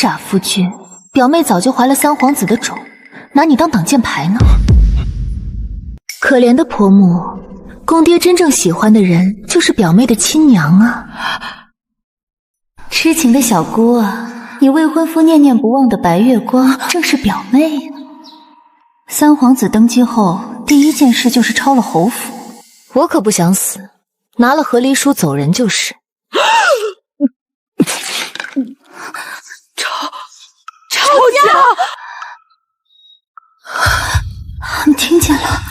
傻夫君，表妹早就怀了三皇子的种，拿你当挡箭牌呢。可怜的婆母，公爹真正喜欢的人就是表妹的亲娘啊。痴情的小姑啊，你未婚夫念念不忘的白月光正是表妹啊。三皇子登基后，第一件事就是抄了侯府，我可不想死，拿了和离书走人就是。抄家！你听见了？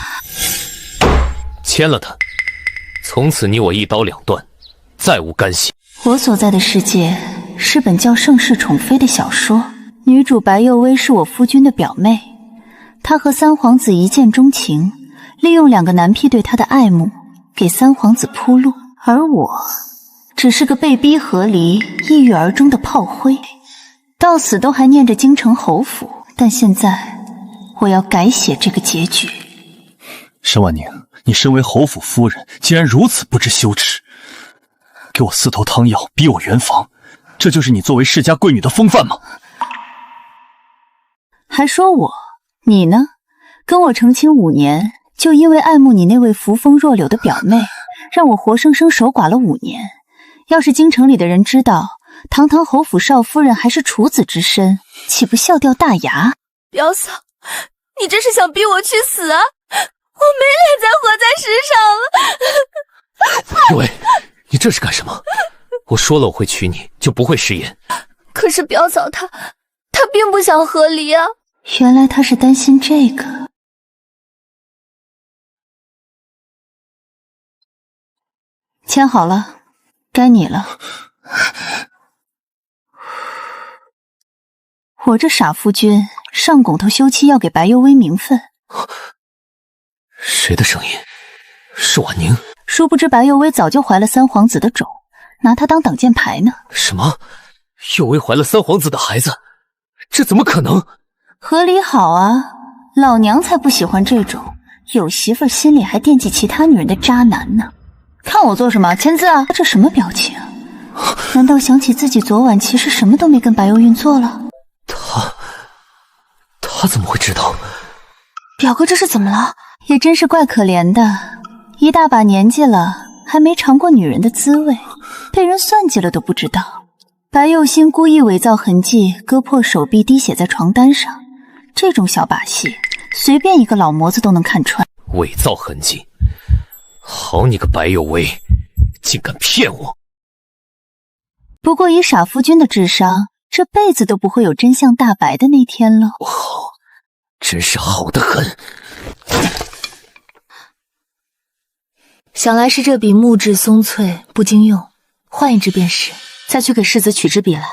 签了他，从此你我一刀两断，再无干系。我所在的世界是本叫《盛世宠妃》的小说，女主白幼薇是我夫君的表妹，她和三皇子一见钟情，利用两个男婢对她的爱慕，给三皇子铺路，而我只是个被逼和离、一跃而终的炮灰，到死都还念着京城侯府。但现在我要改写这个结局。沈婉宁，你身为侯府夫人，竟然如此不知羞耻！给我4头汤药，逼我圆房，这就是你作为世家贵女的风范吗？还说我，你呢？跟我成亲5年，就因为爱慕你那位扶风若柳的表妹，让我活生生守寡了5年。要是京城里的人知道，堂堂侯府少夫人还是处子之身，岂不笑掉大牙？表嫂，你这是想逼我去死啊？我没脸再活在世上了。幼薇，你这是干什么？我说了我会娶你，就不会食言。可是表嫂她并不想和离啊。原来她是担心这个。签好了，该你了。我这傻夫君上拱头休妻，要给白幼薇名分。谁的声音？是婉宁。殊不知白幼薇早就怀了三皇子的种，拿她当挡箭牌呢。什么？幼薇怀了三皇子的孩子？这怎么可能？和离好啊，老娘才不喜欢这种有媳妇心里还惦记其他女人的渣男呢。看我做什么？签字啊！这什么表情？难道想起自己昨晚其实什么都没跟白幼韵做了？他怎么会知道？表哥这是怎么了？也真是怪可怜的，一大把年纪了，还没尝过女人的滋味，被人算计了都不知道。白幼欣故意伪造痕迹，割破手臂滴血在床单上，这种小把戏，随便一个老模子都能看穿。伪造痕迹？好你个白幼薇，竟敢骗我！不过以傻夫君的智商，这辈子都不会有真相大白的那天了。我好，真是好得很。想来是这笔木质松脆，不经用，换一支便是。再去给世子取支笔来。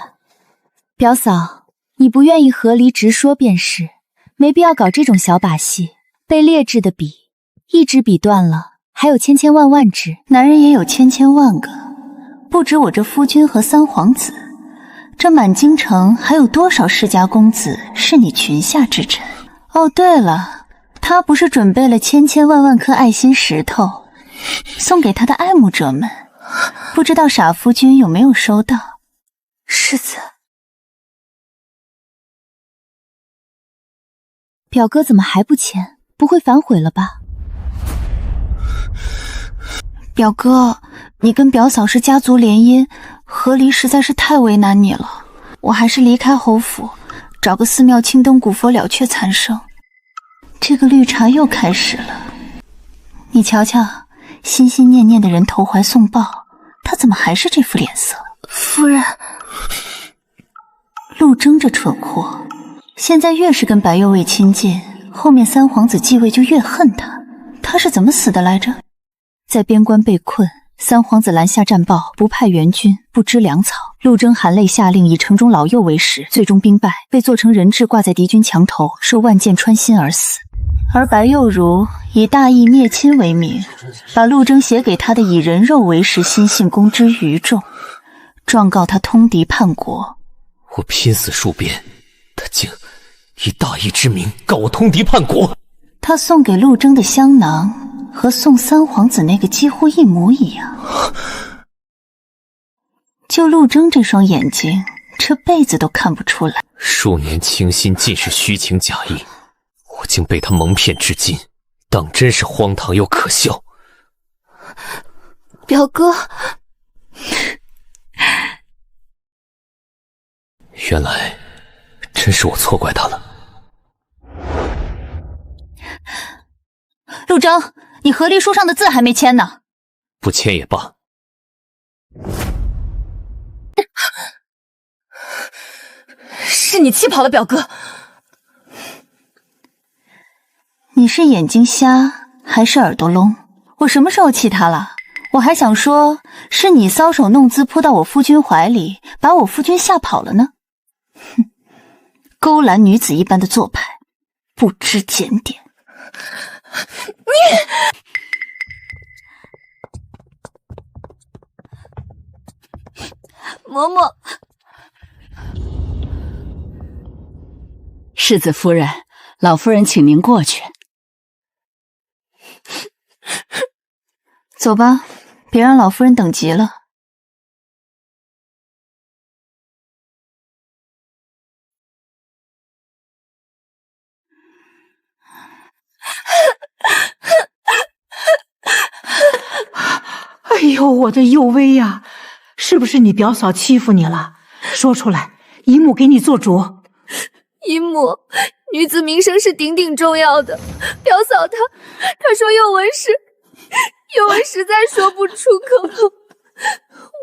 表嫂，你不愿意和离直说便是，没必要搞这种小把戏。被劣质的笔，一支笔断了，还有千千万万支，男人也有千千万个，不止我这夫君和三皇子，这满京城还有多少世家公子是你裙下之臣？哦，对了，他不是准备了千千万万颗爱心石头，送给他的爱慕者们，不知道傻夫君有没有收到？世子，表哥怎么还不签？不会反悔了吧？表哥，你跟表嫂是家族联姻，和离实在是太为难你了。我还是离开侯府，找个寺庙青灯古佛了却残生。这个绿茶又开始了。你瞧瞧，心心念念的人投怀送抱，他怎么还是这副脸色？夫人，陆征这蠢货，现在越是跟白幼薇亲近，后面三皇子继位就越恨他。他是怎么死的来着？在边关被困，三皇子拦下战报，不派援军，不知粮草。陆征含泪下令以城中老幼为食，最终兵败，被做成人质挂在敌军墙头，受万箭穿心而死。而白幼如以大义灭亲为名，把陆征写给他的以人肉为食心信公之于众，状告他通敌叛国。我拼死戍边，他竟以大义之名告我通敌叛国。他送给陆征的香囊和送三皇子那个几乎一模一样。就陆征这双眼睛，这辈子都看不出来。数年倾心尽是虚情假意，我竟被他蒙骗至今，当真是荒唐又可笑。表哥，原来真是我错怪他了。陆征，你和离书上的字还没签呢。不签也罢。是你气跑了表哥。你是眼睛瞎还是耳朵聋？我什么时候气他了？我还想说是你搔首弄姿扑到我夫君怀里，把我夫君吓跑了呢。哼，勾栏女子一般的做派，不知检点。嬷嬷，世子夫人，老夫人请您过去。走吧，别让老夫人等急了。哎呦，我的幼薇呀，是不是你表嫂欺负你了？说出来，姨母给你做主。姨母，女子名声是顶顶重要的。表嫂她说幼文实在说不出口。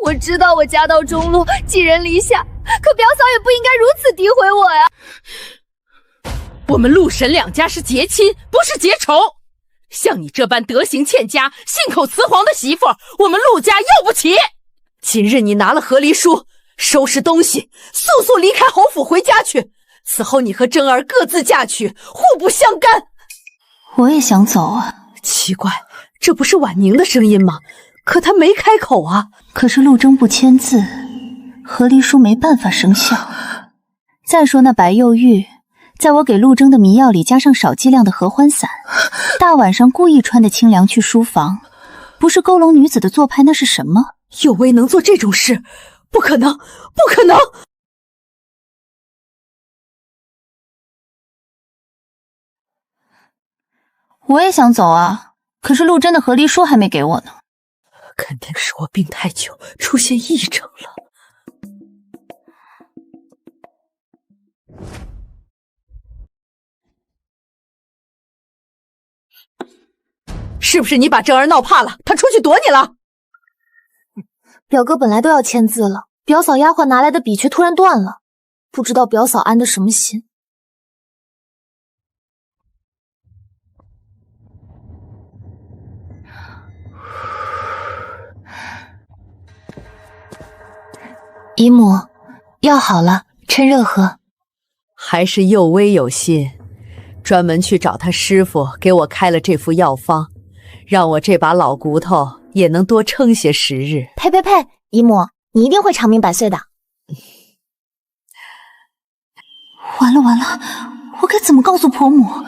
我知道我家道中落，寄人篱下，可表嫂也不应该如此诋毁我呀。我们陆沈两家是结亲，不是结仇。像你这般德行欠佳、信口雌黄的媳妇，我们陆家要不起。今日你拿了和离书，收拾东西，速速离开侯府回家去。此后你和真儿各自嫁娶，互不相干。我也想走啊。奇怪，这不是婉宁的声音吗？可她没开口啊。可是陆征不签字，和离书没办法生效。再说那白幼玉，在我给陆征的迷药里加上少剂量的合欢散，大晚上故意穿的清凉去书房，不是勾拢女子的做派，那是什么？有为能做这种事？不可能，不可能！我也想走啊，可是陆征的和离书还没给我呢。肯定是我病太久，出现癔症了。是不是你把真儿闹怕了，他出去躲你了？表哥本来都要签字了，表嫂丫鬟拿来的笔却突然断了，不知道表嫂安的什么心。姨母，药好了，趁热喝。还是幼薇有心，专门去找他师傅给我开了这副药方，让我这把老骨头也能多撑些时日。呸呸呸！姨母，你一定会长命百岁的。完了完了，我该怎么告诉婆母？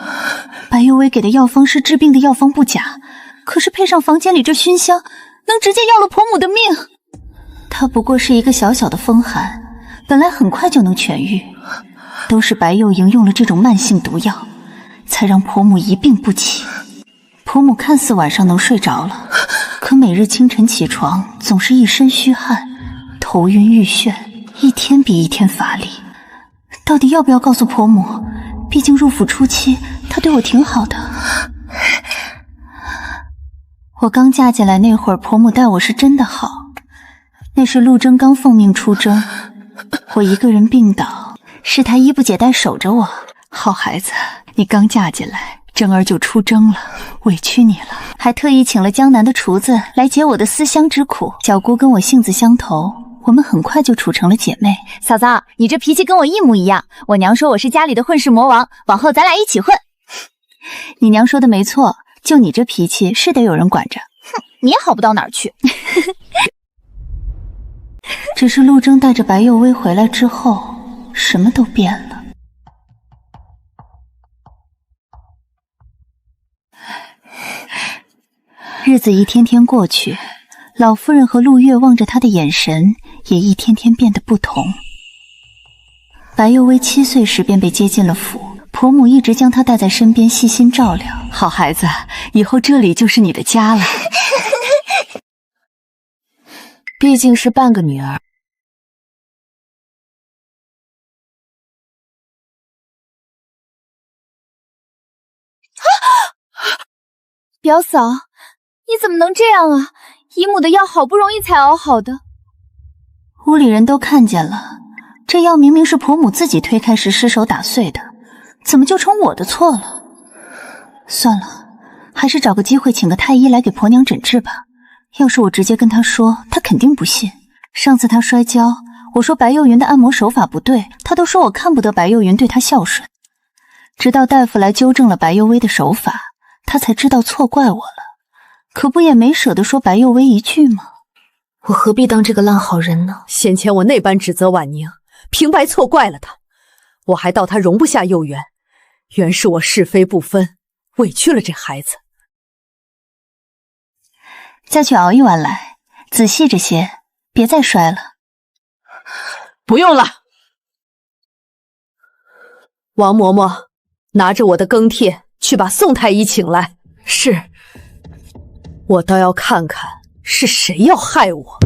白幼薇给的药方是治病的药方不假，可是配上房间里这熏香，能直接要了婆母的命。她不过是一个小小的风寒，本来很快就能痊愈，都是白幼莹用了这种慢性毒药，才让婆母一病不起。婆母看似晚上能睡着了，可每日清晨起床总是一身虚汗，头晕欲眩，一天比一天乏力。到底要不要告诉婆母？毕竟入府初期她对我挺好的。我刚嫁进来那会儿，婆母待我是真的好。那是陆征刚奉命出征，我一个人病倒，是他衣不解带守着我。好孩子，你刚嫁进来，征儿就出征了，委屈你了。还特意请了江南的厨子来解我的思乡之苦。小姑跟我性子相投，我们很快就处成了姐妹。嫂子，你这脾气跟我一模一样。我娘说我是家里的混世魔王，往后咱俩一起混。你娘说的没错，就你这脾气是得有人管着。哼，你也好不到哪儿去。只是陆征带着白幼薇回来之后，什么都变了。日子一天天过去，老夫人和陆月望着他的眼神也一天天变得不同。白幼薇7岁时便被接进了府，婆母一直将她带在身边，细心照料。好孩子，以后这里就是你的家了。毕竟是半个女儿。表嫂，你怎么能这样啊？姨母的药好不容易才熬好的。屋里人都看见了，这药明明是婆母自己推开时失手打碎的，怎么就成我的错了？算了，还是找个机会请个太医来给婆娘诊治吧。要是我直接跟她说，她肯定不信。上次她摔跤，我说白幼云的按摩手法不对，她都说我看不得白幼云对她孝顺。直到大夫来纠正了白幼薇的手法，她才知道错怪我了。可不也没舍得说白幼薇一句吗？我何必当这个烂好人呢？先前我那般指责婉宁，平白错怪了她，我还道她容不下幼元，原是我是非不分，委屈了这孩子。再去熬一碗来，仔细着些，别再摔了。不用了。王嬷嬷，拿着我的羹帖去把宋太医请来。是。我倒要看看是谁要害我。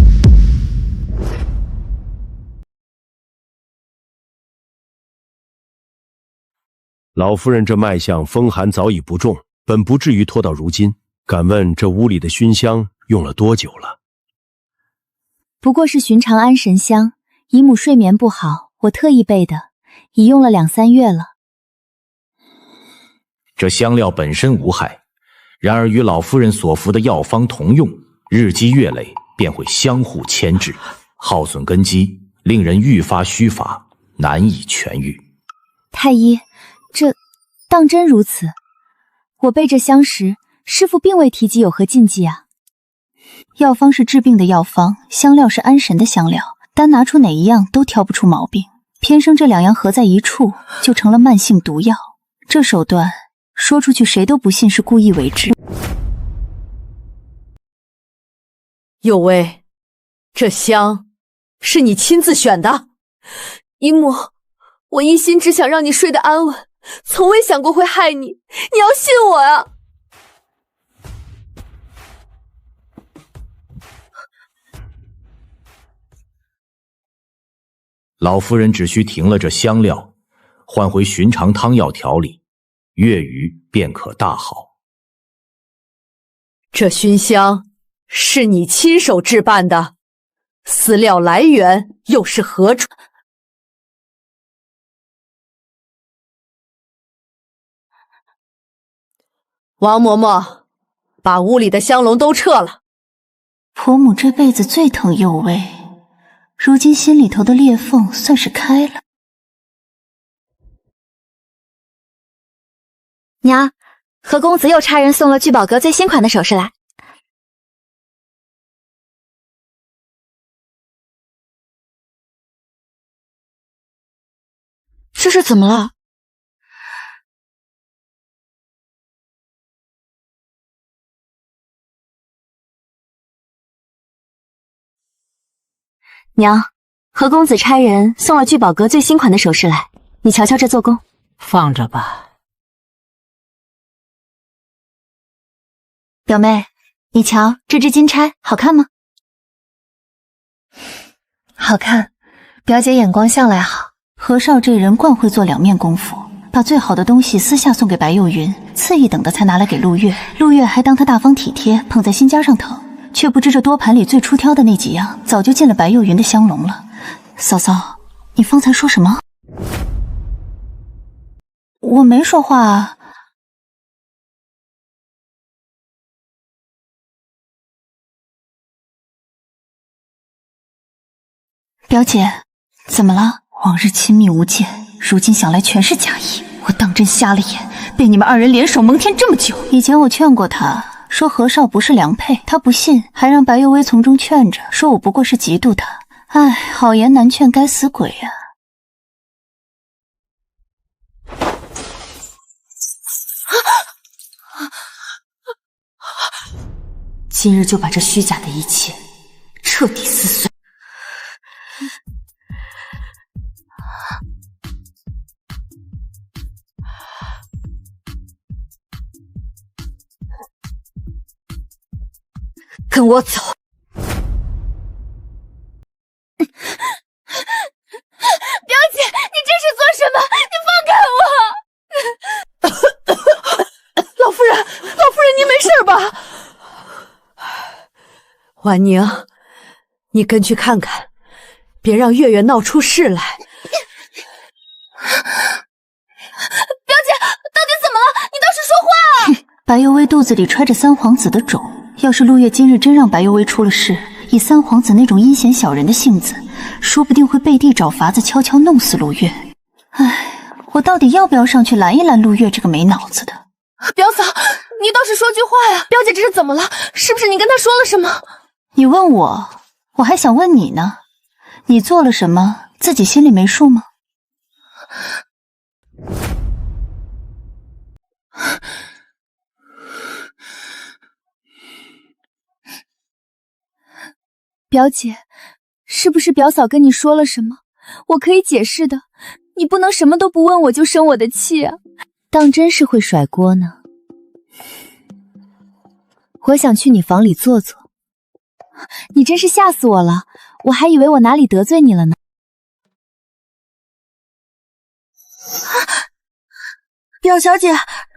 老夫人这脉象风寒早已不重，本不至于拖到如今。敢问这屋里的熏香用了多久了？不过是寻常安神香，姨母睡眠不好，我特意备的，已用了2、3月了。这香料本身无害，然而与老夫人所服的药方同用，日积月累便会相互牵制，耗损根基，令人愈发虚乏，难以痊愈。太医，这当真如此？我备这香时，师父并未提及有何禁忌啊。药方是治病的药方，香料是安神的香料，单拿出哪一样都挑不出毛病，偏生这2样合在一处，就成了慢性毒药。这手段说出去谁都不信是故意为之。幼薇，这香是你亲自选的？姨母，我一心只想让你睡得安稳，从未想过会害你，你要信我啊！老夫人只需停了这香料，换回寻常汤药调理，月余便可大好。这熏香是你亲手制办的，饲料来源又是何处？王嬷嬷，把屋里的香笼都撤了。婆母这辈子最疼幼薇，如今心里头的裂缝算是开了。娘，何公子又差人送了聚宝阁最新款的首饰来。这是怎么了？娘，何公子差人送了聚宝阁最新款的首饰来，你瞧瞧这做工。放着吧。表妹，你瞧这只金钗好看吗？好看，表姐眼光向来好。何少这人惯会做2面功夫，把最好的东西私下送给白幼云，次一等的才拿来给陆月，陆月还当他大方体贴，捧在心尖上疼，却不知这多盘里最出挑的那几样早就进了白幼云的香笼了。嫂嫂，你方才说什么？我没说话啊。表姐，怎么了？往日亲密无间，如今想来全是假意。我当真瞎了眼，被你们2人联手蒙骗这么久。以前我劝过他，说何少不是良配，他不信，还让白幼薇从中劝着，说我不过是嫉妒他。唉，好言难劝，该死鬼呀！今日就把这虚假的一切彻底撕碎。跟我走。表姐，你这是做什么？你放开我！老夫人，你没事吧？婉宁，你跟去看看，别让月月闹出事来。表姐，到底怎么了？你倒是说话啊！白幼薇肚子里揣着三皇子的种，要是陆月今日真让白幼薇出了事，以三皇子那种阴险小人的性子，说不定会背地找法子悄悄弄死陆月。唉，我到底要不要上去拦一拦陆月这个没脑子的？表嫂，你倒是说句话呀！表姐这是怎么了？是不是你跟她说了什么？你问我，我还想问你呢。你做了什么，自己心里没数吗？表姐，是不是表嫂跟你说了什么？我可以解释的，你不能什么都不问我就生我的气啊！当真是会甩锅呢。我想去你房里坐坐。你真是吓死我了，我还以为我哪里得罪你了呢。表小姐、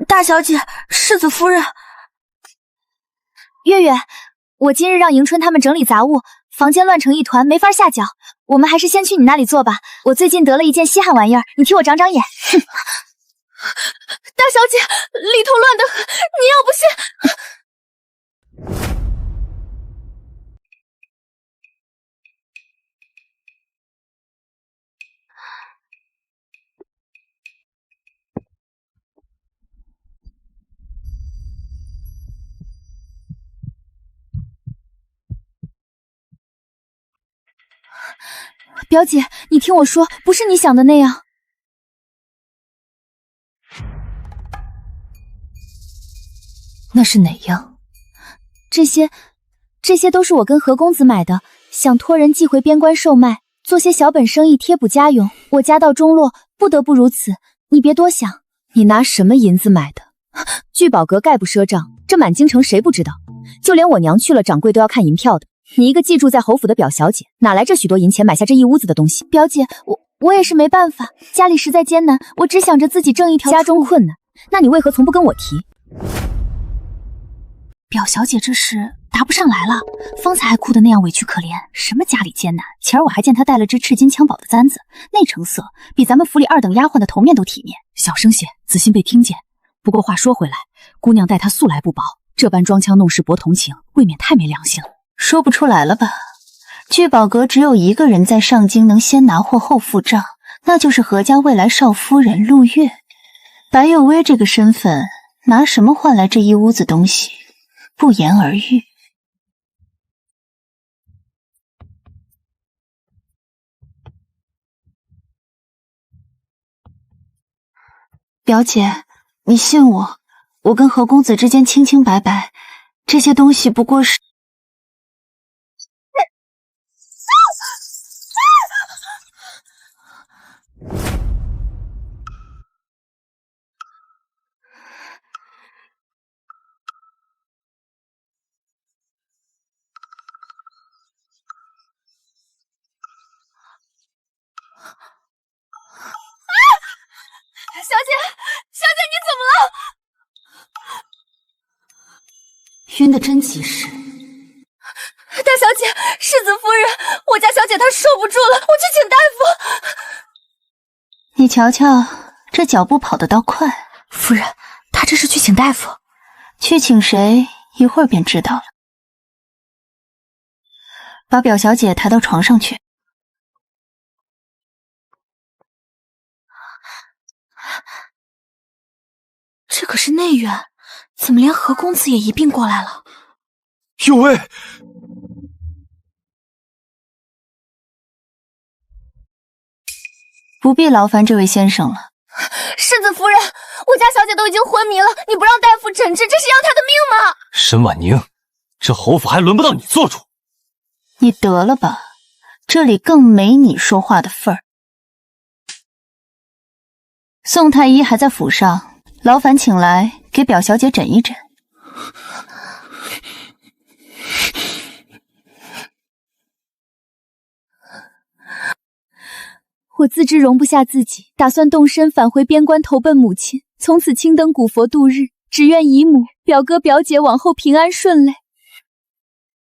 大小姐、世子夫人，月月，我今日让迎春他们整理杂物，房间乱成一团，没法下脚。我们还是先去你那里坐吧。我最近得了一件稀罕玩意儿，你替我长长眼。哼，大小姐，里头乱得很，你要不信？表姐，你听我说，不是你想的那样。那是哪样？这些都是我跟何公子买的，想托人寄回边关售卖，做些小本生意贴补家用。我家道中落，不得不如此。你别多想。你拿什么银子买的？聚宝阁概不赊账，这满京城谁不知道？就连我娘去了，掌柜都要看银票的。你一个寄住在侯府的表小姐，哪来这许多银钱买下这一屋子的东西？表姐，我也是没办法，家里实在艰难，我只想着自己挣一条出。家中困难，那你为何从不跟我提？表小姐这是答不上来了，方才还哭得那样委屈可怜。什么家里艰难，前儿我还见她带了只赤金襁褓的簪子，那成色比咱们府里二等丫鬟的头面都体面。小声些，子欣被听见。不过话说回来，姑娘待她素来不薄，这般装腔弄事博同情，未免太没良心了。说不出来了吧？聚宝阁只有一个人在上京能先拿货后付账，那就是何家未来少夫人陆月。白幼薇这个身份，拿什么换来这一屋子东西？不言而喻。表姐，你信我，我跟何公子之间清清白白，这些东西不过是……小姐，你怎么了？晕得真及时。大小姐，世子夫人，我家小姐她受不住了，我去请大夫。你瞧瞧，这脚步跑得倒快。夫人，她这是去请大夫。去请谁，一会儿便知道了。把表小姐抬到床上去。这可是内院，怎么连何公子也一并过来了？有位，不必劳烦这位先生了。世子夫人，我家小姐都已经昏迷了，你不让大夫诊治，这是要她的命吗？沈婉宁，这侯府还轮不到你做主。你得了吧，这里更没你说话的份儿。宋太医还在府上，劳烦请来给表小姐诊一诊。我自知容不下自己，打算动身返回边关投奔母亲，从此青灯古佛度日，只愿姨母、表哥、表姐往后平安顺累。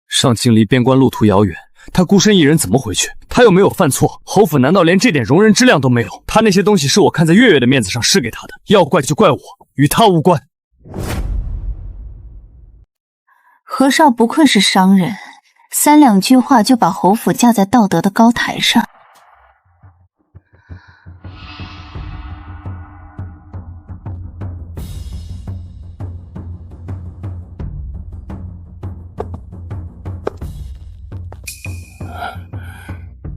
上京离边关路途遥远，他孤身一人怎么回去？他又没有犯错，侯府难道连这点容人之量都没有？他那些东西是我看在月月的面子上施给他的，要怪就怪我，与他无关。何少不愧是商人，三两句话就把侯府架在道德的高台上。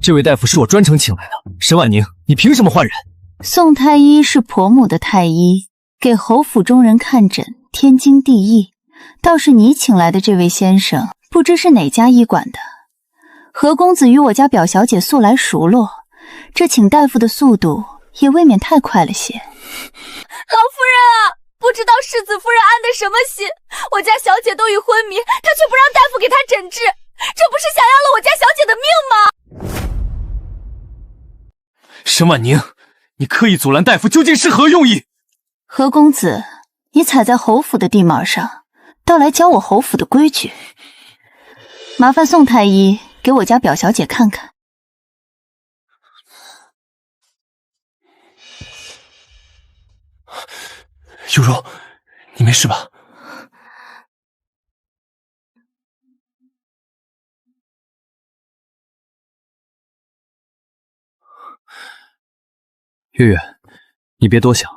这位大夫是我专程请来的，沈婉宁，你凭什么换人？宋太医是婆母的太医，给侯府中人看诊，天经地义。倒是你请来的这位先生，不知是哪家医馆的。何公子与我家表小姐素来熟络，这请大夫的速度也未免太快了些。老夫人啊，不知道世子夫人安的什么心，我家小姐都已昏迷，她却不让大夫给她诊治，这不是想要了我家小姐的命吗？沈婉宁，你刻意阻拦大夫究竟是何用意？何公子，你踩在侯府的地毛上，倒来教我侯府的规矩。麻烦宋太医给我家表小姐看看。有容，你没事吧？月月，你别多想，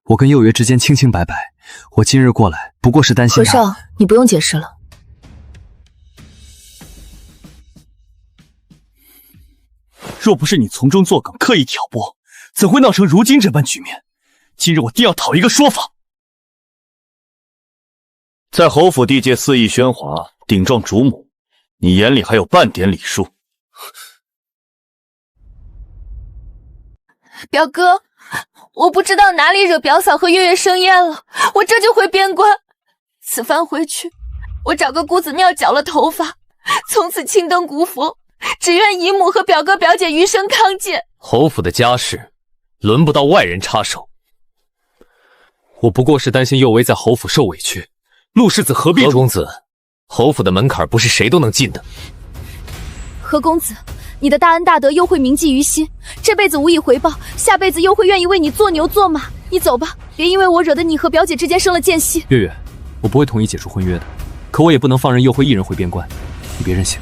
我跟幼月之间清清白白。我今日过来不过是担心他。何少，你不用解释了。若不是你从中作梗，刻意挑拨，怎会闹成如今这般局面？今日我定要讨一个说法。在侯府地界肆意喧哗，顶撞主母，你眼里还有半点礼数？表哥，我不知道哪里惹表嫂和月月生厌了，我这就回边关。此番回去，我找个姑子庙绞了头发，从此青灯古佛，只愿姨母和表哥表姐余生康健。侯府的家事，轮不到外人插手。我不过是担心幼薇在侯府受委屈，陆世子何必？何公子，侯府的门槛不是谁都能进的。何公子，你的大恩大德又会铭记于心，这辈子无以回报，下辈子又会愿意为你做牛做马。你走吧，别因为我惹得你和表姐之间生了间隙。月月，我不会同意解除婚约的，可我也不能放任幼辉一人回边关，你别任性。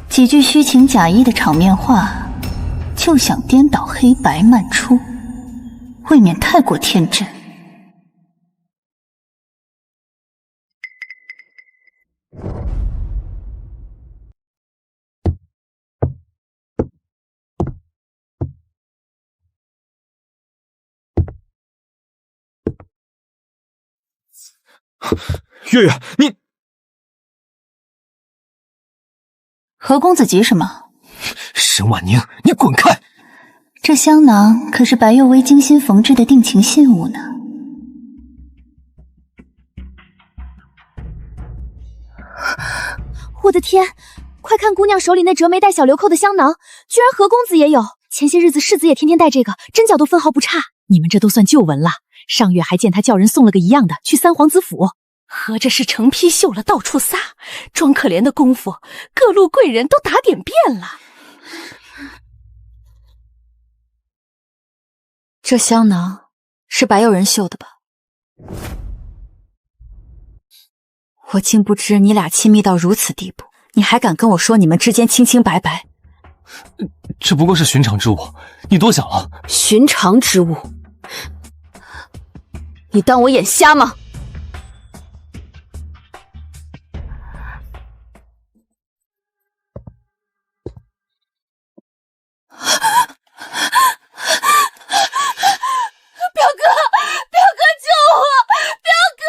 几句虚情假意的场面话，就想颠倒黑白漫出，未免太过天真。月月，你……何公子急什么？沈婉宁，你滚开！这香囊可是白幼薇精心缝制的定情信物呢。我的天，快看姑娘手里那折眉带小流扣的香囊，居然何公子也有。前些日子世子也天天戴这个，针脚都分毫不差。你们这都算旧闻了，上月还见他叫人送了个一样的去三皇子府，合着是成批绣了到处撒，装可怜的功夫，各路贵人都打点遍了。这香囊是白幼人绣的吧？我竟不知你俩亲密到如此地步，你还敢跟我说你们之间清清白白？这不过是寻常之物，你多想了。寻常之物？你当我眼瞎吗？表哥，表哥救我！表哥！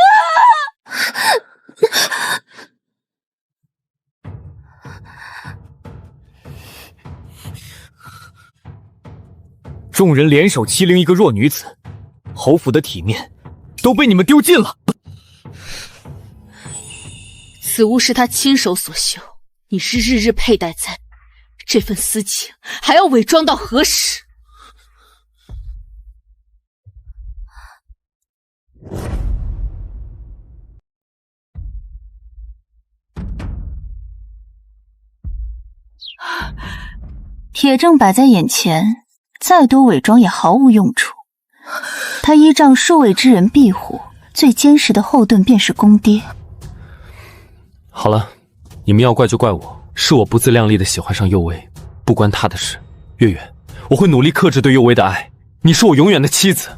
众人联手欺凌一个弱女子，侯府的体面都被你们丢尽了。此物是他亲手所绣，你是日日佩戴在，这份私情还要伪装到何时？铁证摆在眼前，再多伪装也毫无用处。他依仗数位之人庇护，最坚实的后盾便是公爹。好了，你们要怪就怪我，是我不自量力的喜欢上佑薇，不关他的事。月月，我会努力克制对佑薇的爱，你是我永远的妻子。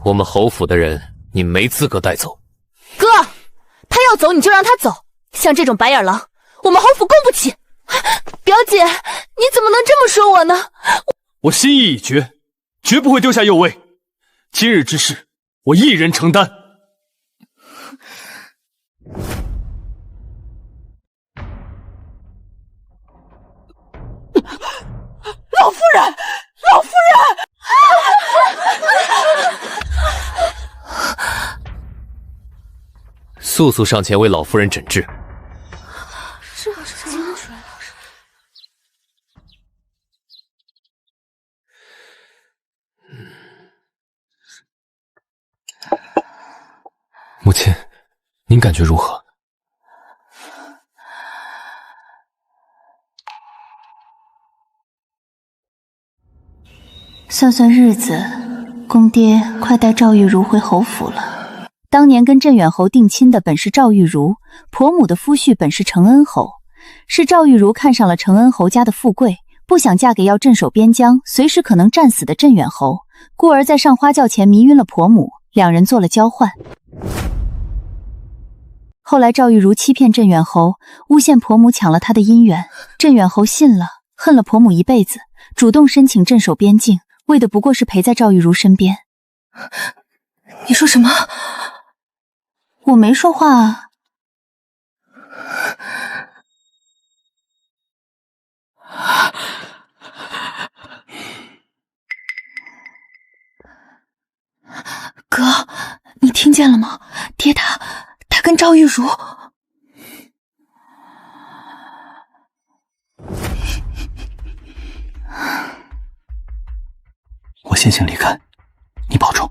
我们侯府的人，你没资格带走。哥，他要走你就让他走，像这种白眼狼，我们侯府供不起。表姐，你怎么能这么说我呢？我心意已决，绝不会丢下佑薇。今日之事，我一人承担。老夫人，老夫人！速速上前为老夫人诊治。这是怎么出来的？母亲，您感觉如何？算算日子，公爹快带赵玉茹回侯府了。当年跟镇远侯定亲的本是赵玉茹，婆母的夫婿本是承恩侯，是赵玉茹看上了承恩侯家的富贵，不想嫁给要镇守边疆、随时可能战死的镇远侯，故而在上花轿前迷晕了婆母，两人做了交换。后来赵玉茹欺骗镇远侯，诬陷婆母抢了他的姻缘，镇远侯信了，恨了婆母一辈子，主动申请镇守边境，为的不过是陪在赵玉茹身边。你说什么？我没说话啊。哥，你听见了吗？爹他跟赵玉茹……我先行离开，你保重。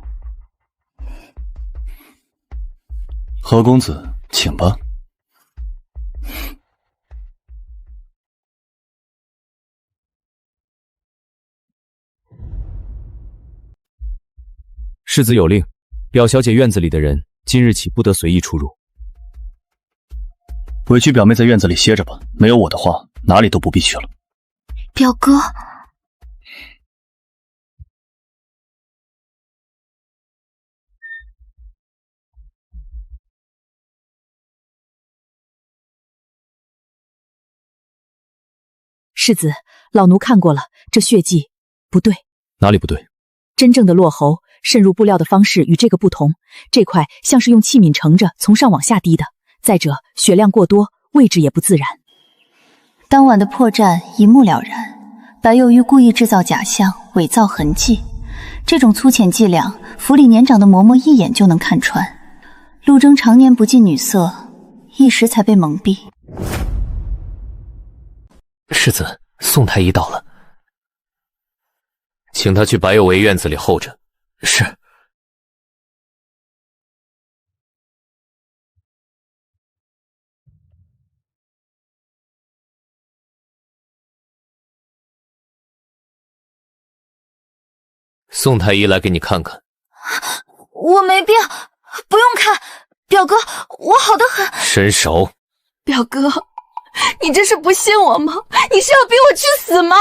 何公子，请吧。世子有令，表小姐院子里的人今日起不得随意出入。委屈表妹在院子里歇着吧，没有我的话，哪里都不必去了。表哥。世子，老奴看过了，这血迹不对。哪里不对？真正的落喉渗入布料的方式与这个不同，这块像是用器皿盛着从上往下滴的。再者，血量过多，位置也不自然。当晚的破绽一目了然，白幼玉故意制造假象，伪造痕迹，这种粗浅伎俩，府里年长的嬷嬷一眼就能看穿。陆征常年不近女色，一时才被蒙蔽。世子，宋太医到了，请他去白有为院子里候着。是。宋太医来给你看看。我没病，不用看。表哥，我好得很。伸手。表哥，你这是不信我吗？你是要逼我去死吗？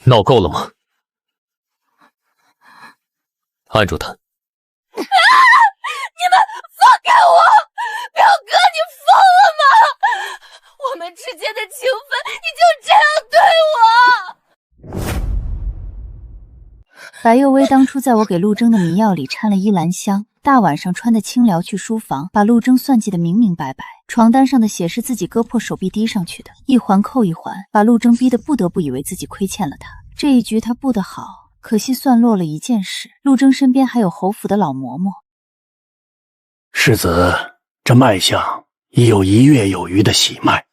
闹够了吗？按住他。你们放开我！表哥，你疯了吗？我们之间的情分，你就这样对我？白幼薇当初在我给陆征的迷药里掺了依兰香，大晚上穿的清凉去书房，把陆征算计得明明白白。床单上的血是自己割破手臂滴上去的，一环扣一环，把陆征逼得不得不以为自己亏欠了他。这一局他布得好，可惜算落了一件事，陆征身边还有侯府的老嬷嬷。世子，这脉象已有1月有余的喜脉。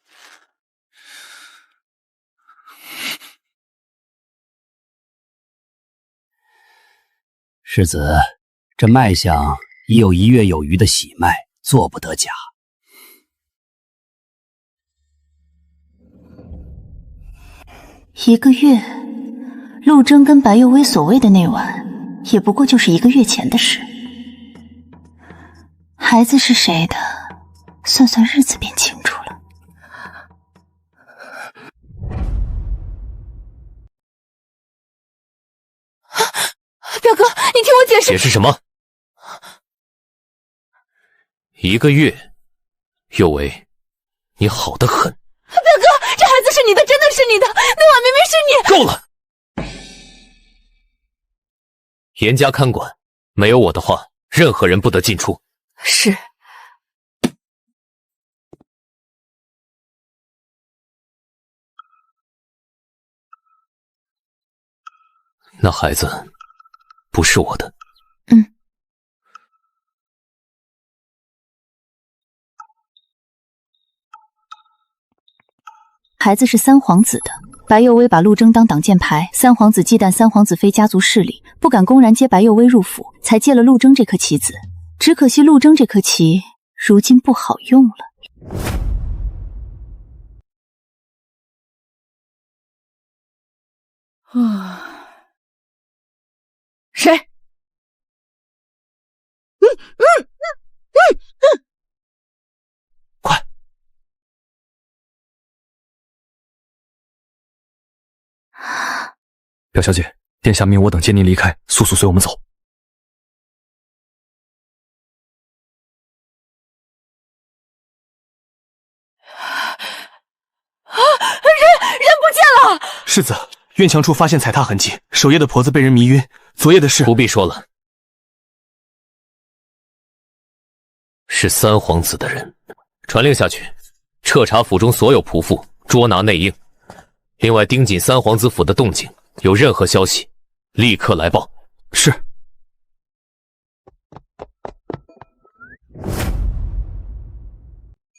世子，这脉象已有1月有余的喜脉，做不得假。1个月，陆征跟白幼薇所谓的那晚，也不过就是1个月前的事。孩子是谁的，算算日子便清楚了。表哥，你听我解释。解释什么？1个月，幼薇，你好得很。表哥，这孩子是你的，真的是你的，那晚明明是你。够了！严加看管，没有我的话，任何人不得进出。是。那孩子不是我的。孩子是三皇子的。白幼薇把陆征当挡箭牌，三皇子忌惮三皇子妃家族势力，不敢公然接白幼薇入府，才接了陆征这颗棋子。只可惜陆征这颗棋如今不好用了。谁？快！表小姐，殿下命我等接您离开，速速随我们走。人不见了！世子，院墙处发现踩踏痕迹，守夜的婆子被人迷晕，昨夜的事不必说了，是三皇子的人。传令下去，彻查府中所有仆妇，捉拿内应。另外盯紧三皇子府的动静，有任何消息，立刻来报。是。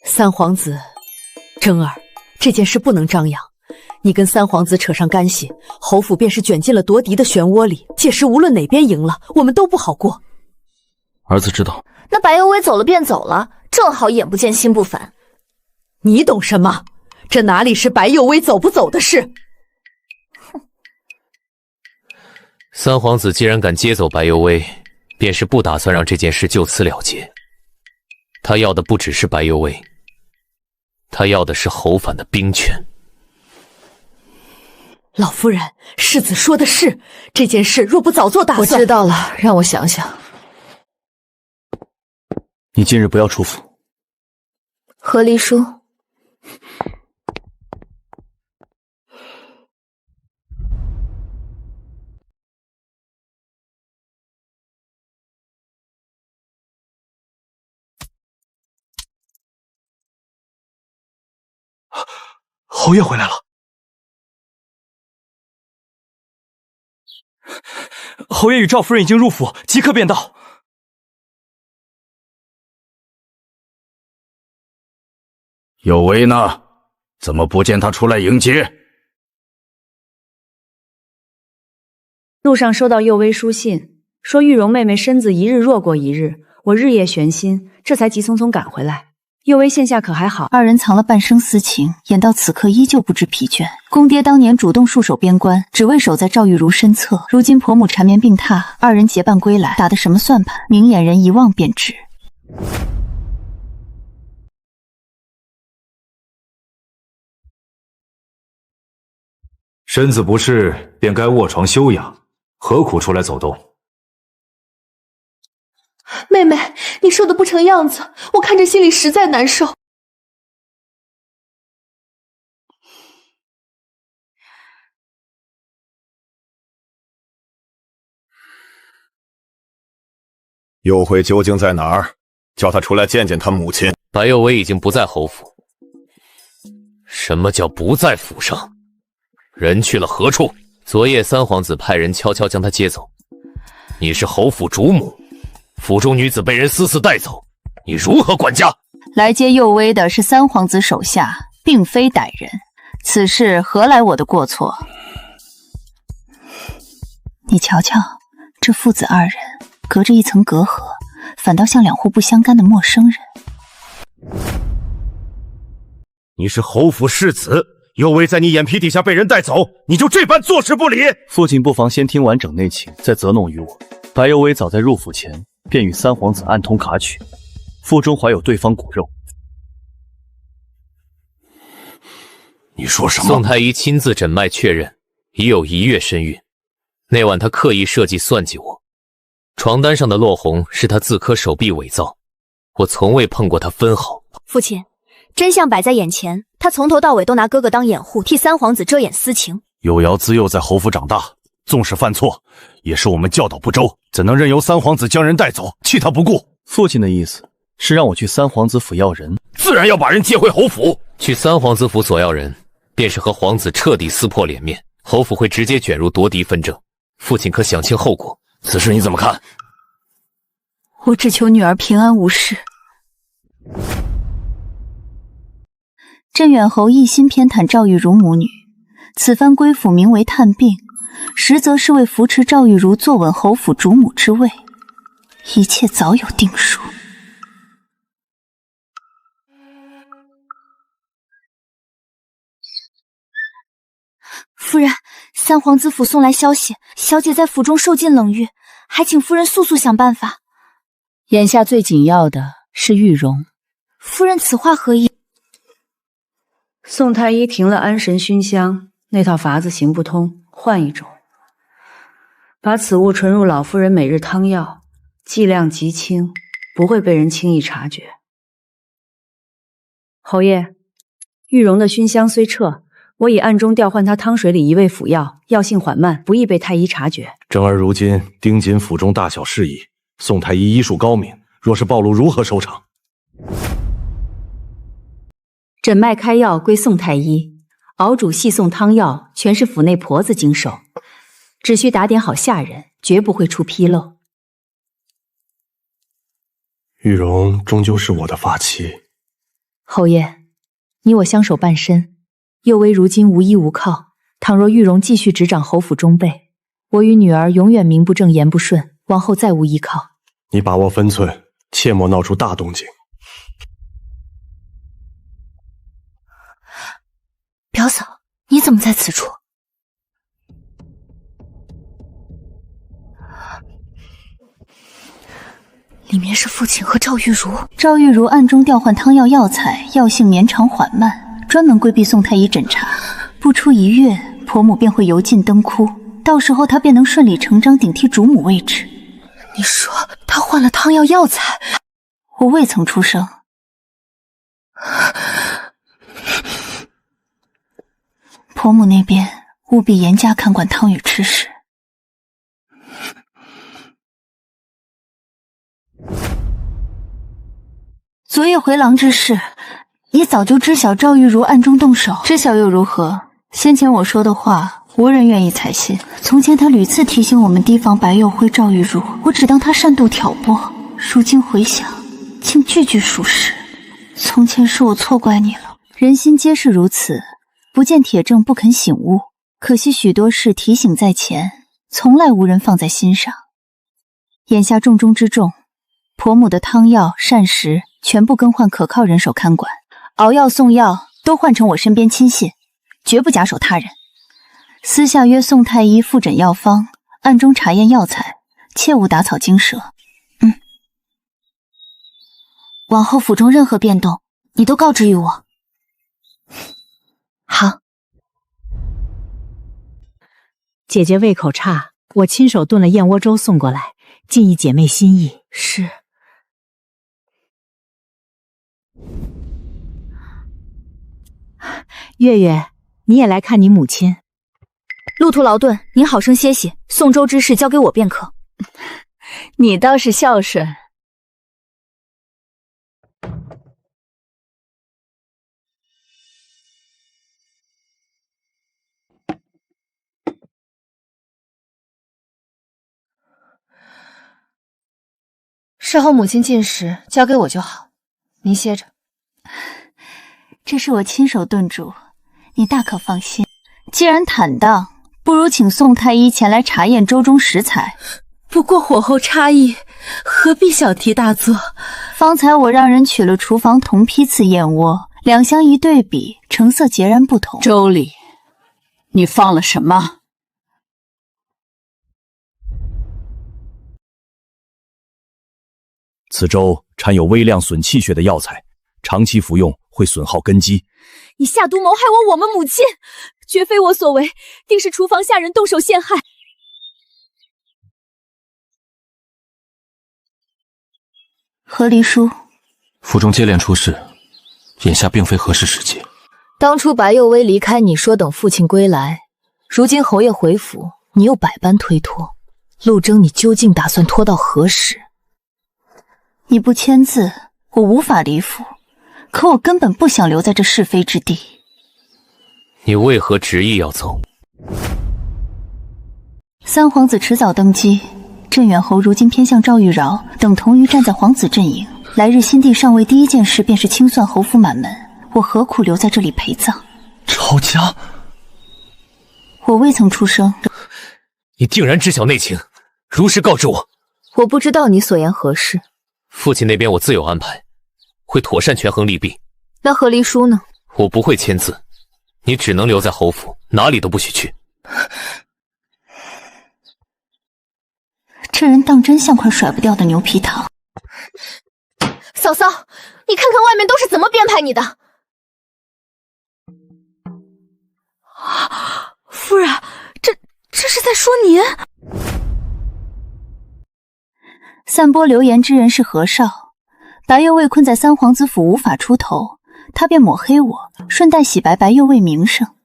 三皇子，征儿，这件事不能张扬。你跟三皇子扯上干系，侯府便是卷进了夺嫡的漩涡里，届时无论哪边赢了，我们都不好过。儿子知道。那白幼薇走了便走了，正好眼不见心不烦。你懂什么？这哪里是白幼薇走不走的事？三皇子既然敢接走白幼薇，便是不打算让这件事就此了结。他要的不只是白幼薇，他要的是侯反的兵权。老夫人，世子说的是，这件事若不早做打算……我知道了，让我想想。你今日不要出府。和离书。侯爷回来了。侯爷与赵夫人已经入府，即刻便到。有为呢？怎么不见他出来迎接？路上收到幼薇书信，说玉容妹妹身子一日弱过一日，我日夜悬心，这才急匆匆赶回来。幼薇现下可还好？二人藏了半生私情，演到此刻依旧不知疲倦。公爹当年主动戍守边关，只为守在赵玉茹身侧。如今婆母缠绵病榻，二人结伴归来，打的什么算盘？明眼人一望便知。身子不适，便该卧床休养，何苦出来走动？妹妹，你瘦得不成样子，我看着心里实在难受。幼慧究竟在哪儿？叫她出来见见她母亲。白幼薇已经不在侯府。什么叫不在府上？人去了何处？昨夜三皇子派人悄悄将他接走。你是侯府主母，府中女子被人私带走，你如何管家？来接幼薇的是三皇子手下，并非歹人，此事何来我的过错？你瞧瞧，这父子二人隔着一层隔阂，反倒像两户不相干的陌生人。你是侯府世子，幼薇在你眼皮底下被人带走，你就这般坐视不理？父亲不妨先听完整内情，再责弄于我。白幼薇早在入府前便与三皇子暗通卡曲，腹中怀有对方骨肉。你说什么？宋太医亲自诊脉确认，已有1月身孕。那晚他刻意设计算计我，床单上的落红是他自刻手臂伪造，我从未碰过他分毫。父亲，真相摆在眼前，他从头到尾都拿哥哥当掩护，替三皇子遮掩私情。幼瑶自幼在侯府长大，纵使犯错，也是我们教导不周，怎能任由三皇子将人带走，弃他不顾？父亲的意思是让我去三皇子府要人，自然要把人接回侯府。去三皇子府索要人，便是和皇子彻底撕破脸面，侯府会直接卷入夺嫡纷争。父亲可想清后果，此事你怎么看？我只求女儿平安无事。镇远侯一心偏袒赵玉茹母女，此番归府名为探病，实则是为扶持赵玉茹坐稳侯府主母之位，一切早有定数。夫人，三皇子府送来消息，小姐在府中受尽冷遇，还请夫人速速想办法。眼下最紧要的是玉容。夫人此话何意？宋太医停了安神熏香，那套法子行不通，换一种。把此物存入老夫人每日汤药，剂量极轻，不会被人轻易察觉。侯爷，玉容的熏香虽撤，我已暗中调换他汤水里一味辅药，药性缓慢，不易被太医察觉。正儿如今盯紧府中大小事宜，宋太医医术高明，若是暴露，如何收场？诊脉开药归宋太医，熬煮细送汤药全是府内婆子经手，只需打点好下人，绝不会出纰漏。玉容终究是我的发妻，侯爷，你我相守半生，幼薇如今无依无靠，倘若玉容继续执掌侯府中备，我与女儿永远名不正言不顺，往后再无依靠。你把握分寸，切莫闹出大动静。表嫂，你怎么在此处？里面是父亲和赵玉茹。赵玉茹暗中调换汤药药材，药性绵长缓慢，专门规避宋太医诊查。不出1月，婆母便会油尽灯枯，到时候她便能顺理成章顶替主母位置。你说她换了汤药药材？我未曾出声。婆母那边务必严加看管汤与吃食。昨夜回廊之事，你早就知晓赵玉茹暗中动手，知晓又如何？先前我说的话，无人愿意采信。从前他屡次提醒我们提防白幼辉、赵玉茹，我只当他擅度挑拨。如今回想，竟句句属实。从前是我错怪你了，人心皆是如此。不见铁证不肯醒悟，可惜许多事提醒在前，从来无人放在心上。眼下重中之重，婆母的汤药膳食全部更换可靠人手看管，熬药送药都换成我身边亲信，绝不假手他人。私下约宋太医复诊药方，暗中查验药材，切勿打草惊蛇。往后府中任何变动，你都告知于我。好。姐姐胃口差，我亲手炖了燕窝粥送过来，尽一姐妹心意。是。月月，你也来看你母亲。路途劳顿，您好生歇息，送粥之事交给我便可。你倒是孝顺。事后母亲进食，交给我就好。您歇着。这是我亲手炖煮，你大可放心。既然坦荡，不如请宋太医前来查验粥中食材。不过火候差异，何必小题大做？方才我让人取了厨房同批次燕窝，两相一对比，成色截然不同。粥里，你放了什么？此粥掺有微量损气血的药材，长期服用会损耗根基。你下毒谋害我们母亲，绝非我所为，定是厨房下人动手陷害。何离书，府中接连出事，眼下并非合适时机。当初白幼薇离开你说等父亲归来，如今侯爷回府，你又百般推脱，陆征，你究竟打算拖到何时？你不签字，我无法离府，可我根本不想留在这是非之地。你为何执意要走？三皇子迟早登基，镇远侯如今偏向赵玉饶，等同于站在皇子阵营。来日新帝上位，第一件事便是清算侯府满门，我何苦留在这里陪葬？抄家？我未曾出生。你定然知晓内情，如实告知我。我不知道你所言何事。父亲那边我自有安排，会妥善权衡利弊。那何离书呢？我不会签字，你只能留在侯府，哪里都不许去。这人当真像块甩不掉的牛皮糖。嫂嫂，你看看外面都是怎么编排你的。夫人，这是在说您？散播流言之人是何少，白幼卫困在三皇子府无法出头，他便抹黑我，顺带洗白白幼卫名声。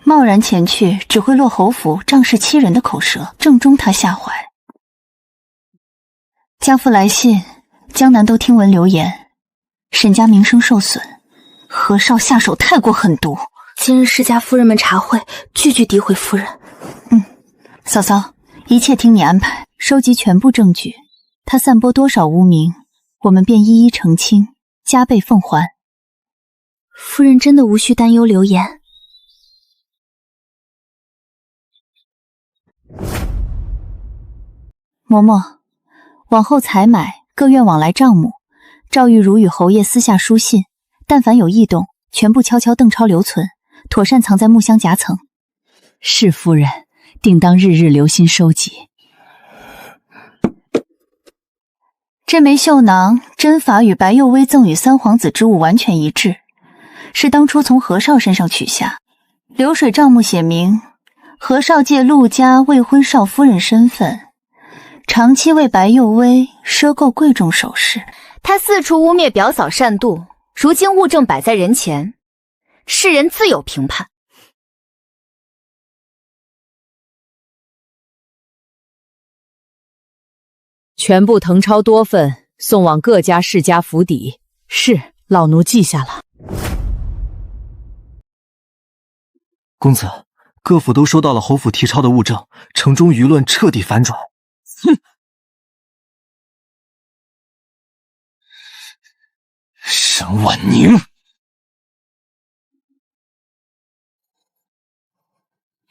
贸然前去，只会落侯府仗势欺人的口舌，正中他下怀。家父来信，江南都听闻流言，沈家名声受损，何少下手太过狠毒。今日世家夫人们茶会，句句诋毁夫人。嫂嫂，一切听你安排，收集全部证据，他散播多少污名，我们便一一澄清，加倍奉还。夫人真的无需担忧流言。嬷嬷，往后采买各院往来账目，赵玉茹与侯爷私下书信，但凡有异动，全部悄悄邓抄留存，妥善藏在木箱夹层。是夫人，定当日日留心收集。这枚绣囊针法与白幼薇赠与三皇子之物完全一致，是当初从何少身上取下。流水账目写明，何少借陆家未婚少夫人身份，长期为白幼薇赊购贵重首饰。他四处污蔑表嫂善妒，如今物证摆在人前，世人自有评判。全部誊抄多份，送往各家世家府邸。是，老奴记下了。公子，各府都收到了侯府提抄的物证，城中舆论彻底反转。哼！沈婉宁，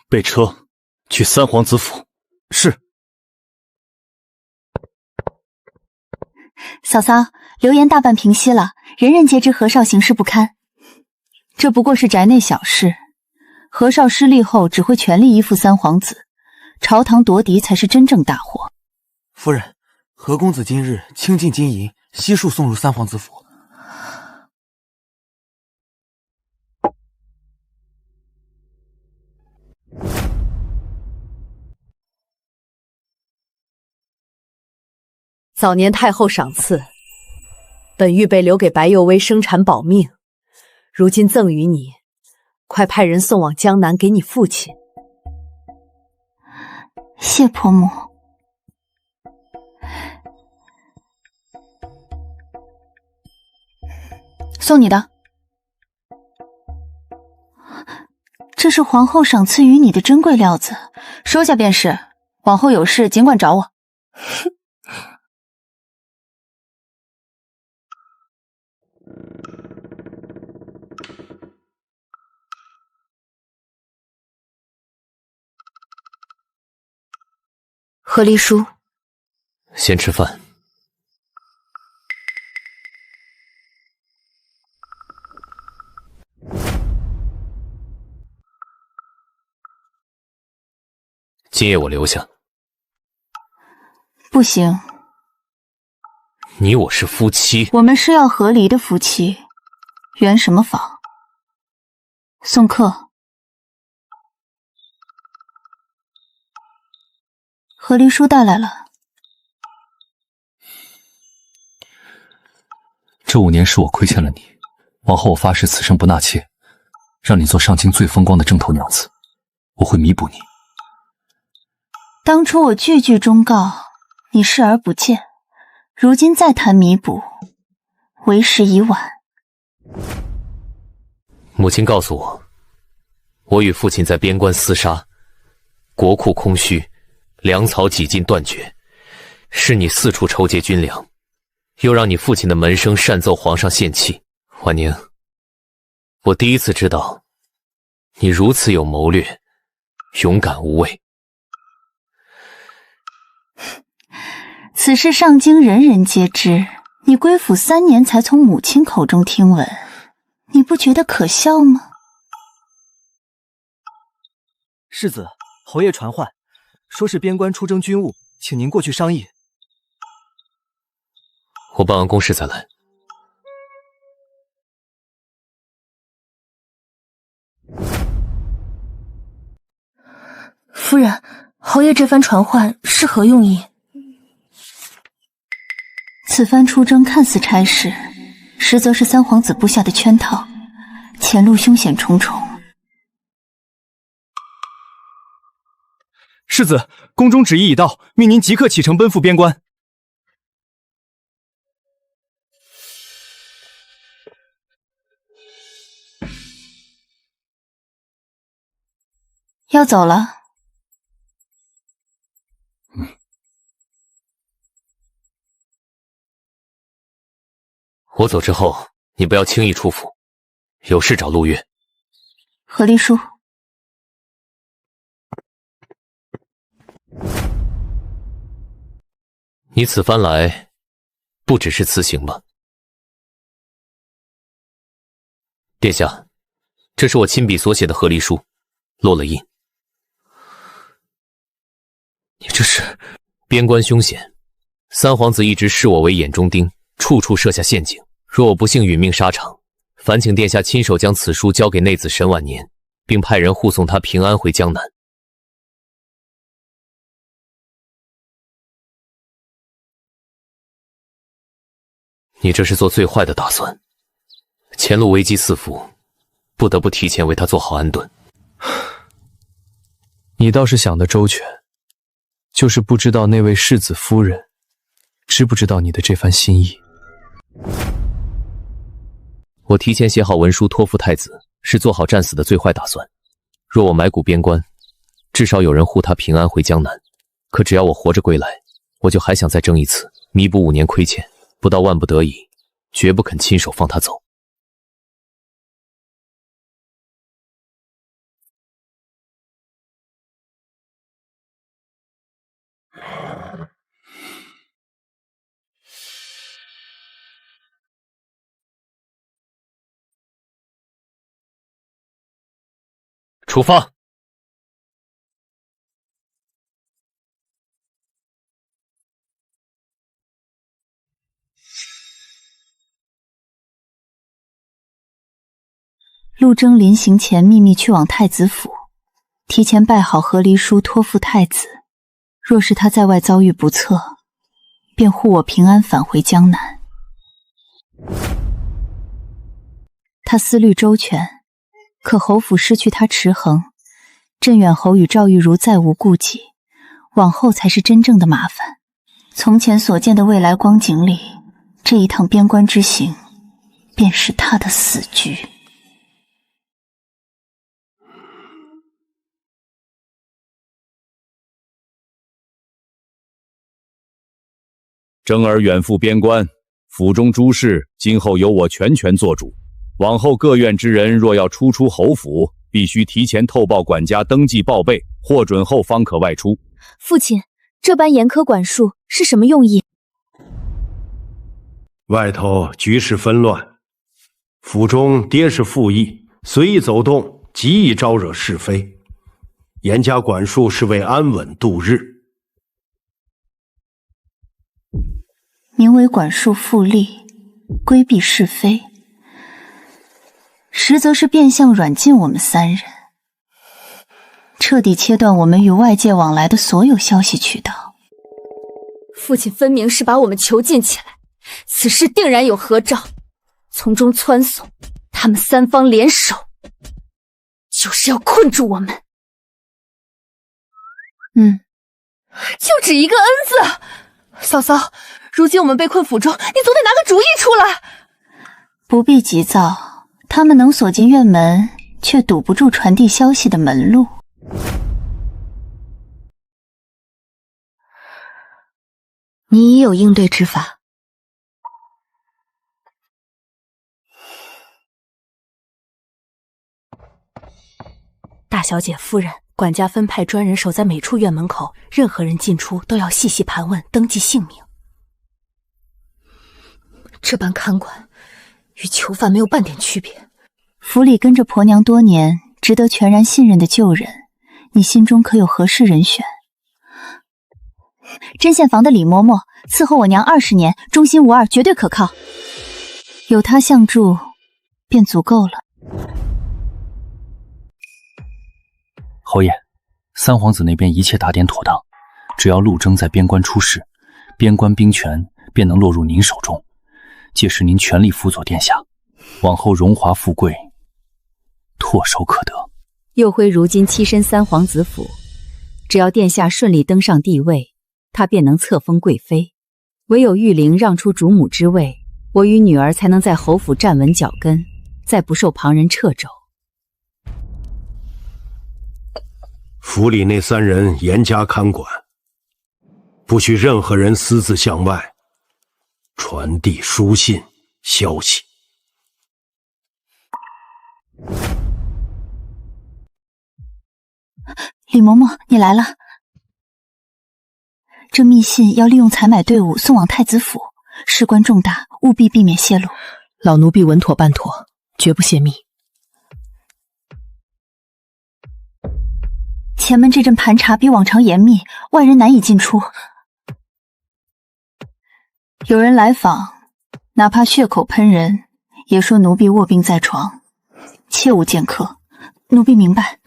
备车去三皇子府。是。嫂嫂，流言大半平息了，人人皆知何少行事不堪。这不过是宅内小事，何少失利后只会全力依附三皇子，朝堂夺嫡才是真正大祸。夫人，何公子今日倾尽金银，悉数送入三皇子府。早年太后赏赐，本预备留给白幼薇生产保命，如今赠与你，快派人送往江南给你父亲。谢婆母。送你的。这是皇后赏赐于你的珍贵料子，收下便是。往后有事尽管找我。何离书，先吃饭。今夜我留下。不行，你我是夫妻，我们是要和离的夫妻。圆什么坊？送客。何离书带来了。这5年是我亏欠了你，往后我发誓此生不纳妾，让你做上京最风光的正头娘子，我会弥补你。当初我句句忠告，你视而不见，如今再谈弥补，为时已晚。母亲告诉我，我与父亲在边关厮杀，国库空虚，粮草几近断绝，是你四处筹集军粮，又让你父亲的门生擅奏皇上献契。婉宁，我第一次知道你如此有谋略，勇敢无畏。此事上京人人皆知，你归府3年才从母亲口中听闻，你不觉得可笑吗？世子，侯爷传唤，说是边关出征军务，请您过去商议。我办完公事再来。夫人，侯爷这番传唤是何用意？此番出征看似差事，实则是三皇子布下的圈套，前路凶险重重。世子，宫中旨意已到，命您即刻启程奔赴边关。要走了。我走之后，你不要轻易出府，有事找陆月。何离书，你此番来，不只是辞行吧？殿下，这是我亲笔所写的和离书，落了印。你这是……边关凶险，三皇子一直视我为眼中钉，处处设下陷阱。若我不幸殒命沙场，烦请殿下亲手将此书交给内子沈晚年，并派人护送他平安回江南。你这是做最坏的打算，前路危机四伏，不得不提前为他做好安顿。你倒是想得周全，就是不知道那位世子夫人知不知道你的这番心意。我提前写好文书托付太子，是做好战死的最坏打算。若我埋骨边关，至少有人护他平安回江南。可只要我活着归来，我就还想再争一次，弥补5年亏欠。不到万不得已，绝不肯亲手放他走。出发。陆征临行前秘密去往太子府，提前拜好和离书托付太子。若是他在外遭遇不测，便护我平安返回江南。他思虑周全，可侯府失去他持衡，镇远侯与赵玉茹再无顾忌，往后才是真正的麻烦。从前所见的未来光景里，这一趟边关之行，便是他的死局。征儿远赴边关，府中诸事今后由我全权做主。往后各院之人若要出侯府，必须提前透报管家登记报备，获准后方可外出。父亲，这般严苛管束是什么用意？外头局势纷乱，府中爹是附议，随意走动，极易招惹是非。严加管束是为安稳度日。名为管束复利，规避是非，实则是变相软禁我们三人，彻底切断我们与外界往来的所有消息渠道。父亲分明是把我们囚禁起来，此事定然有何兆，从中撺耸，他们三方联手，就是要困住我们。就只一个恩字。嫂嫂，如今我们被困府中，你总得拿个主意出来。不必急躁，他们能锁进院门，却堵不住传递消息的门路。你已有应对之法。大小姐夫人，管家分派专人守在每处院门口，任何人进出都要细细盘问，登记姓名。这般看管，与囚犯没有半点区别。府里跟着婆娘多年，值得全然信任的旧人，你心中可有合适人选？针线房的李嬷嬷伺候我娘20年，忠心无二，绝对可靠。有她相助，便足够了。侯爷，三皇子那边一切打点妥当，只要陆征在边关出事，边关兵权便能落入您手中。届时您全力辅佐殿下，往后荣华富贵唾手可得。佑辉如今栖身三皇子府，只要殿下顺利登上帝位，他便能册封贵妃。唯有玉玲让出主母之位，我与女儿才能在侯府站稳脚跟，再不受旁人掣肘。府里那3人严加看管，不许任何人私自向外传递书信消息。李嬷嬷，你来了。这密信要利用采买队伍送往太子府，事关重大，务必避免泄露。老奴必稳妥办妥，绝不泄密。前门这阵盘查比往常严密，外人难以进出。有人来访，哪怕血口喷人，也说奴婢卧病在床，切勿见客。奴婢明白。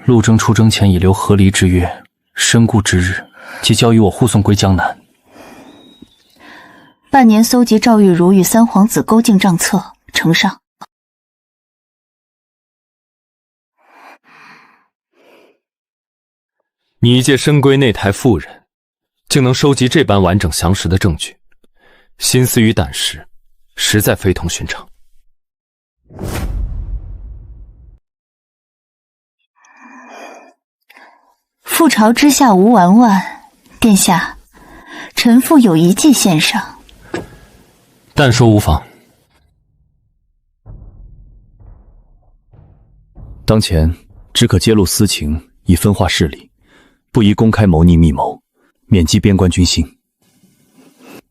陆征出征前已留和离之约，身故之日，即交与我护送归江南。半年搜集赵玉茹与三皇子勾践账册，呈上。你一介深闺内台妇人，竟能收集这般完整详实的证据，心思与胆识实在非同寻常。覆巢之下无完卵，殿下，臣妇有一计献上。但说无妨。当前只可揭露私情，以分化势力，不宜公开谋逆密谋，免激边关军心。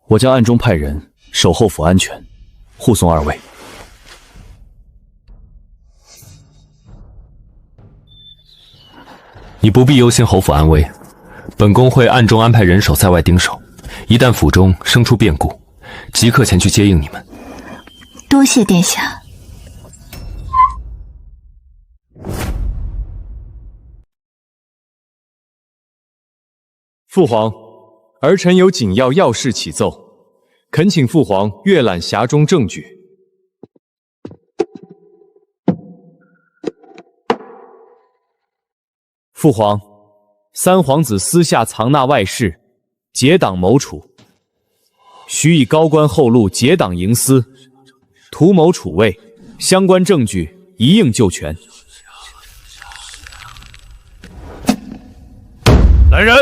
我将暗中派人守候府安全，护送2位。你不必忧心侯府安危，本宫会暗中安排人手在外盯守，一旦府中生出变故，即刻前去接应你们。多谢殿下。父皇，儿臣有紧要事启奏，恳请父皇阅览匣中证据。父皇，三皇子私下藏纳外事，结党谋储，许以高官厚禄结党营私，图谋储位，相关证据一应就全。来人，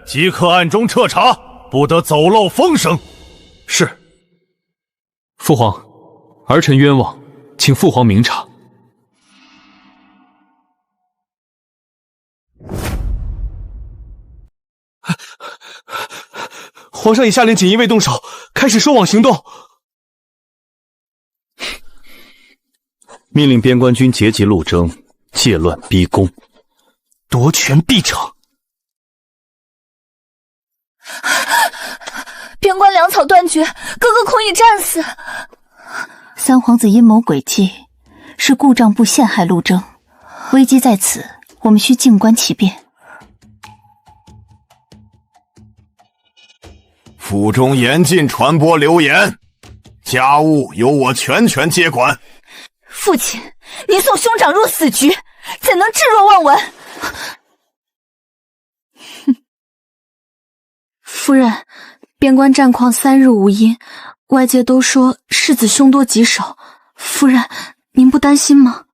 即刻暗中彻查，不得走漏风声。是。父皇，儿臣冤枉，请父皇明察。皇上已下令锦衣卫动手，开始收网行动。命令边关军截击陆征，借乱逼宫，夺权必成。边关粮草断绝，哥哥恐已战死。三皇子阴谋诡计，是故障部陷害陆征，危机在此，我们需静观其变。府中严禁传播流言，家务由我全权接管。父亲，您送兄长入死局，怎能置若罔闻？夫人，边关战况3日无音，外界都说世子凶多吉少。夫人，您不担心吗？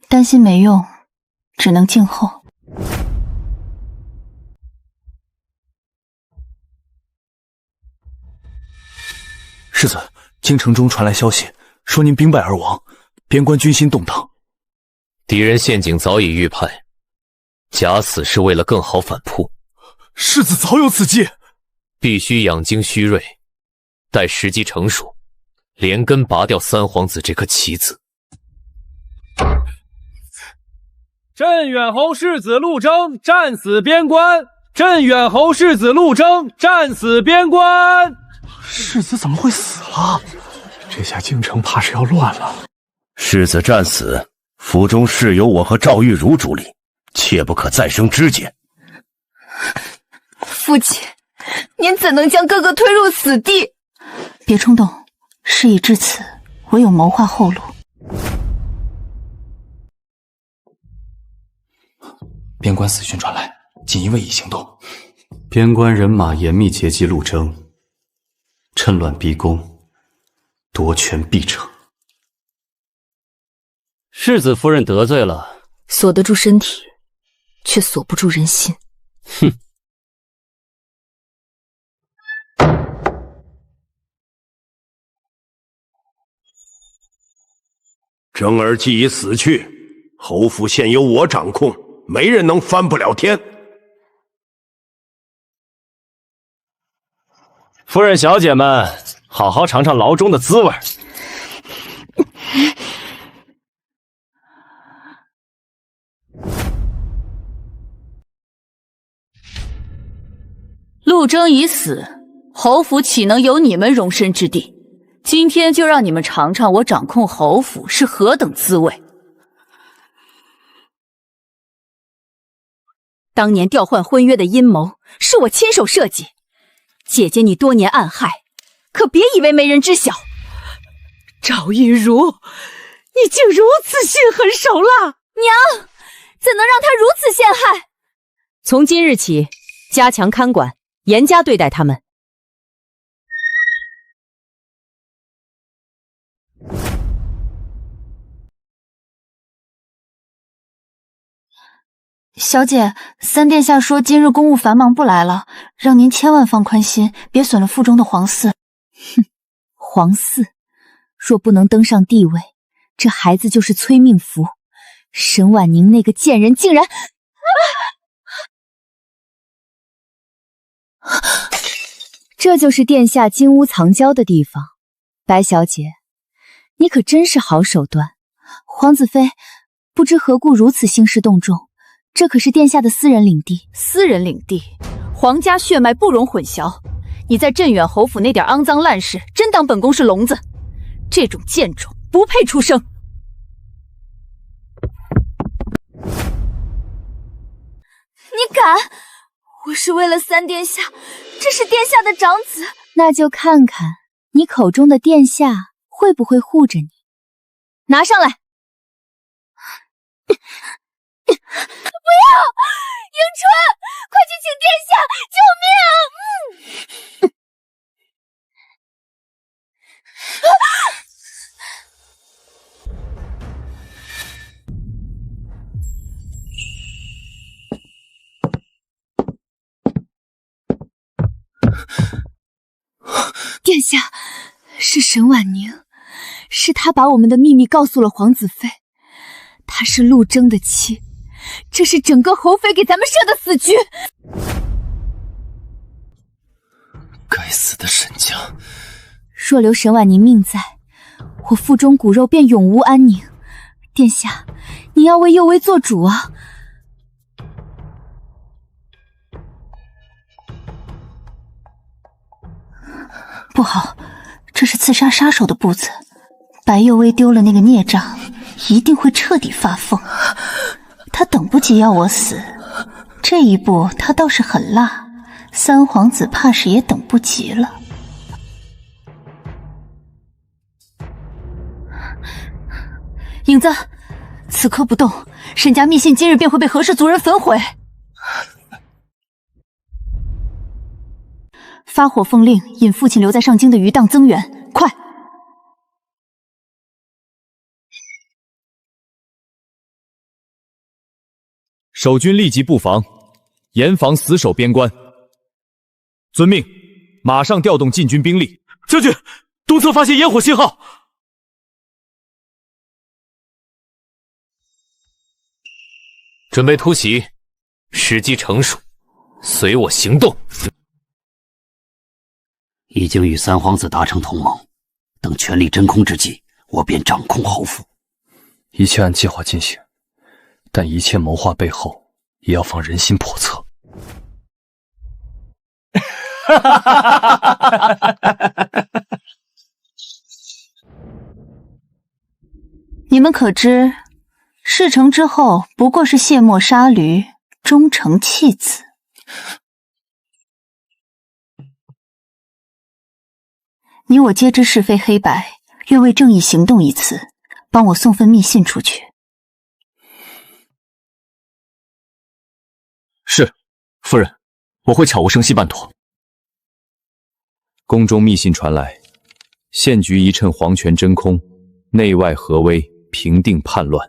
担心没用，只能静候。世子，京城中传来消息，说您兵败而亡，边关军心动荡。敌人陷阱早已预判，假死是为了更好反扑。世子早有此计，必须养精蓄锐，待时机成熟，连根拔掉三皇子这颗棋子。镇远侯世子陆征战死边关！镇远侯世子陆征战死边关！世子怎么会死了？这下京城怕是要乱了。世子战死，府中事由我和赵玉茹主理，切不可再生枝节。父亲，您怎能将哥哥推入死地？别冲动，事已至此，唯有谋划后路。边关死讯传来，锦衣卫已行动。边关人马严密截击陆征，趁乱逼宫，夺权必成。世子夫人得罪了，锁得住身体，却锁不住人心。哼！征儿既已死去，侯府现由我掌控，没人能翻不了天。夫人、小姐们，好好尝尝牢中的滋味。陆征已死，侯府岂能有你们容身之地？今天就让你们尝尝我掌控侯府是何等滋味。当年调换婚约的阴谋是我亲手设计，姐姐你多年暗害，可别以为没人知晓。赵玉茹，你竟如此心狠手辣！娘，怎能让他如此陷害？从今日起，加强看管，严加对待他们。小姐，三殿下说今日公务繁忙不来了，让您千万放宽心，别损了腹中的皇嗣。哼，皇嗣若不能登上帝位，这孩子就是催命符。沈婉宁那个贱人竟然……这就是殿下金屋藏娇的地方。白小姐，你可真是好手段。皇子妃不知何故如此兴师动众，这可是殿下的私人领地。私人领地，皇家血脉不容混淆。你在镇远侯府那点肮脏烂事，真当本宫是聋子？这种贱种不配出生。你敢？我是为了三殿下，这是殿下的长子。那就看看你口中的殿下会不会护着你。拿上来。不要！迎春，快去请殿下！救命！殿下，是沈婉宁，是她把我们的秘密告诉了皇子妃。她是陆征的妻，这是整个侯妃给咱们设的死局。该死的沈家！若留沈婉宁命在，我腹中骨肉便永无安宁。殿下，你要为幼薇做主啊！不好，这是刺杀杀手的步子。白幼薇丢了那个孽障，一定会彻底发疯。他等不及要我死，这一步他倒是很辣。三皇子怕是也等不及了。影子，此刻不动，沈家密信今日便会被何氏族人焚毁。发火奉令，引父亲留在上京的余当增援，快！守军立即布防，严防死守边关。遵命，马上调动禁军兵力。将军，东侧发现烟火信号。准备突袭，时机成熟，随我行动。已经与三皇子达成同盟，等权力真空之际，我便掌控侯府。一切按计划进行，但一切谋划背后，也要防人心叵测。你们可知，事成之后不过是卸磨杀驴，终成弃子。你我皆知是非黑白，愿为正义行动一次，帮我送份密信出去。是，夫人，我会悄无声息办妥。宫中密信传来，县局一趁皇权真空，内外合威，平定叛乱。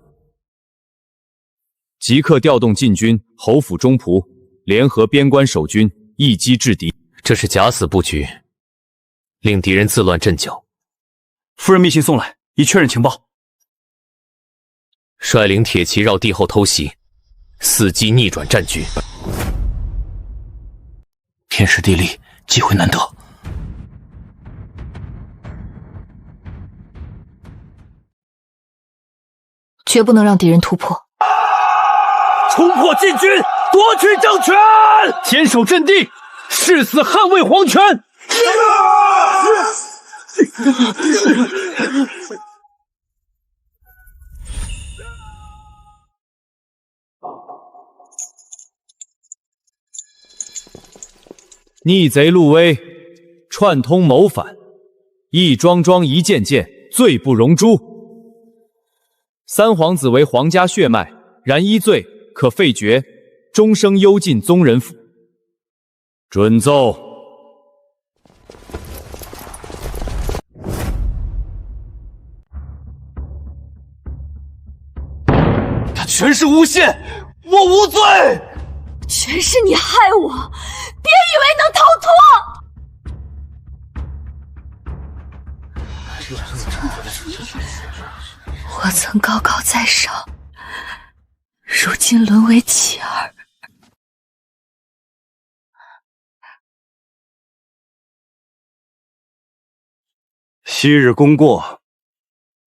即刻调动禁军、侯府中仆，联合边关守军，一击制敌。这是假死布局，令敌人自乱阵脚。夫人密信送来，已确认情报。率领铁骑绕地后偷袭，伺机逆转战局。天时地利，机会难得。绝不能让敌人突破。冲破禁军，夺取政权，坚守阵地，誓死捍卫皇权。逆贼陆威，串通谋反，一桩桩一件件，罪不容诛。三皇子为皇家血脉，然依罪可废爵，终生幽禁宗人府。准奏。他全是诬陷，我无罪。全是你害我，别以为能逃脱！我曾高高在上，如今沦为弃儿。昔日功过，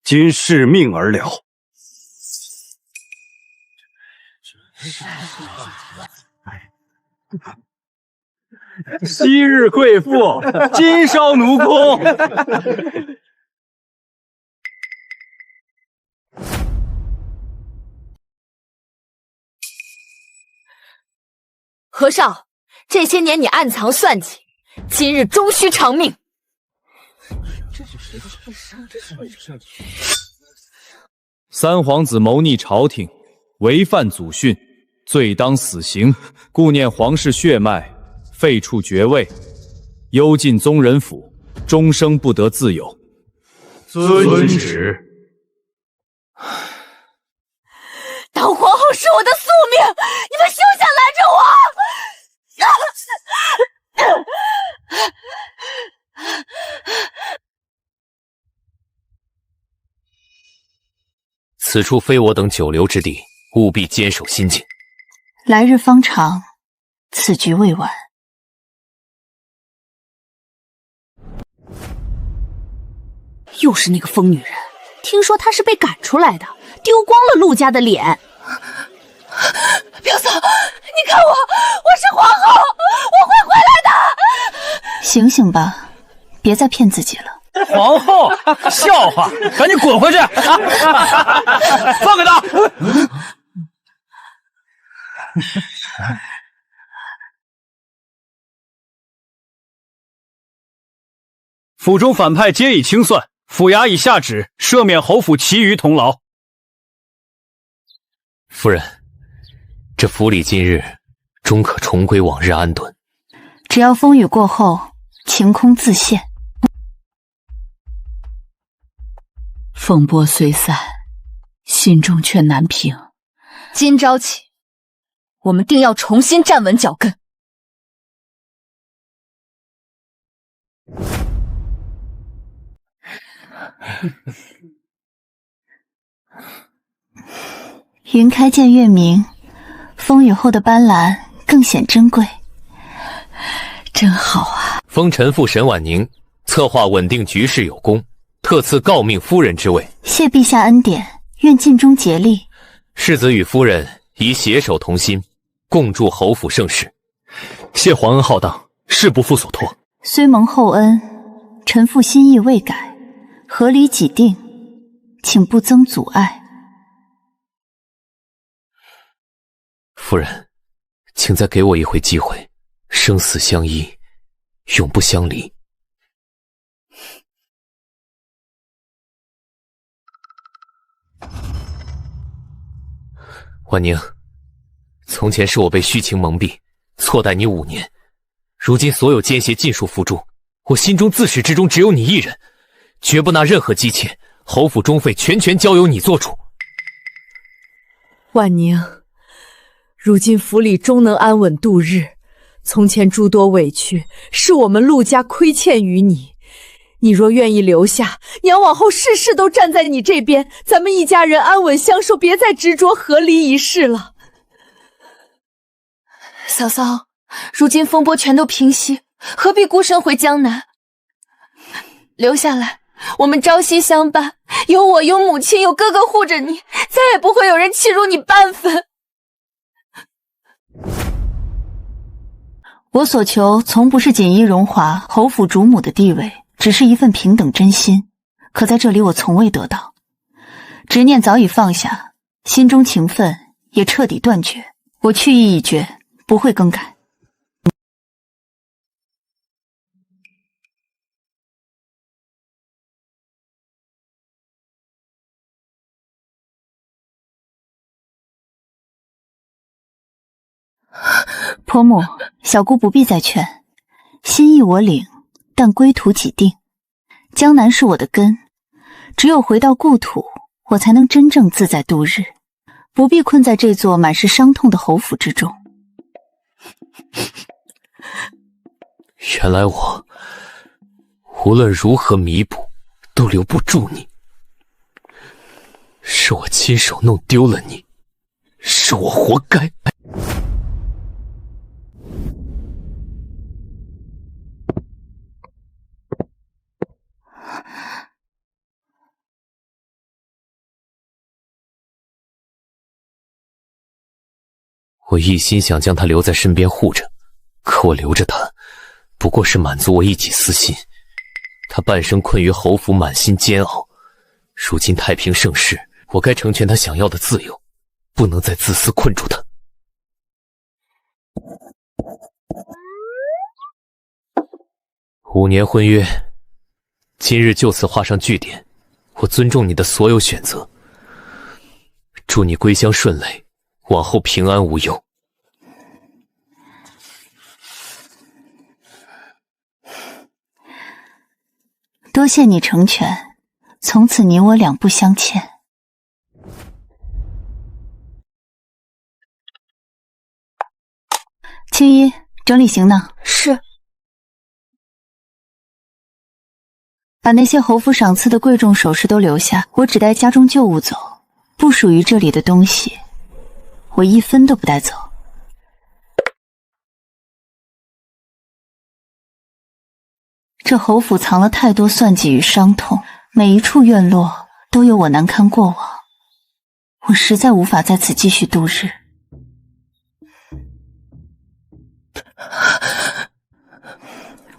今视命而了。昔日贵妇，今稍奴工。何少，这些年你暗藏算计，今日终须偿命。三皇子谋逆朝廷，违犯祖训，罪当死刑。顾念皇室血脉，废黜爵位，幽禁宗人府，终生不得自由。遵旨。当皇后是我的宿命，你们休想拦着我！此处非我等久留之地，务必坚守心境。来日方长，此局未完。又是那个疯女人，听说她是被赶出来的，丢光了陆家的脸。表嫂，你看我是皇后，我会回来的。醒醒吧，别再骗自己了。皇后，笑话，赶紧滚回去！放开他！府中反派皆已清算，府衙已下旨赦免侯府其余同牢。夫人，这府里今日终可重归往日安顿。只要风雨过后，晴空自现。风波虽散，心中却难平。今朝起，我们定要重新站稳脚跟。云开见月明，风雨后的斑斓更显珍贵。真好啊！封臣父沈婉宁策划稳定局势有功，特赐诰命夫人之位。谢陛下恩典，愿尽忠竭力。世子与夫人宜携手同心，共筑侯府盛世。谢皇恩浩荡，誓不负所托。虽蒙厚恩，臣父心意未改，合理己定，请不增阻碍。夫人，请再给我一回机会，生死相依，永不相离。婉宁，从前是我被虚情蒙蔽，错待你5年，如今所有奸邪尽数伏诛，我心中自始至终只有你一人，绝不纳任何姬妾，侯府中废全权交由你做主。婉宁，如今府里终能安稳度日，从前诸多委屈是我们陆家亏欠于你，你若愿意留下，娘往后事事都站在你这边，咱们一家人安稳相守，别再执着和离一事了。嫂嫂，如今风波全都平息，何必孤身回江南？留下来，我们朝夕相伴，有我，有母亲，有哥哥护着你，再也不会有人欺辱你半分。我所求从不是锦衣荣华、侯府主母的地位，只是一份平等真心，可在这里我从未得到。执念早已放下，心中情分也彻底断绝，我去意已决，不会更改。婆母，小姑不必再劝，心意我领，但归途己定。江南是我的根，只有回到故土，我才能真正自在度日，不必困在这座满是伤痛的侯府之中。原来我无论如何弥补，都留不住你。是我亲手弄丢了你，是我活该。我一心想将他留在身边护着，可我留着他，不过是满足我一己私心。他半生困于侯府，满心煎熬，如今太平盛世，我该成全他想要的自由，不能再自私困住他。5年婚约，今日就此画上句点。我尊重你的所有选择，祝你归乡顺累，往后平安无忧。多谢你成全，从此你我两不相欠。青衣，整理行囊。是。把那些侯府赏赐的贵重首饰都留下，我只带家中旧物走。不属于这里的东西，我一分都不带走。这侯府藏了太多算计与伤痛，每一处院落都有我难堪过往，我实在无法在此继续度日。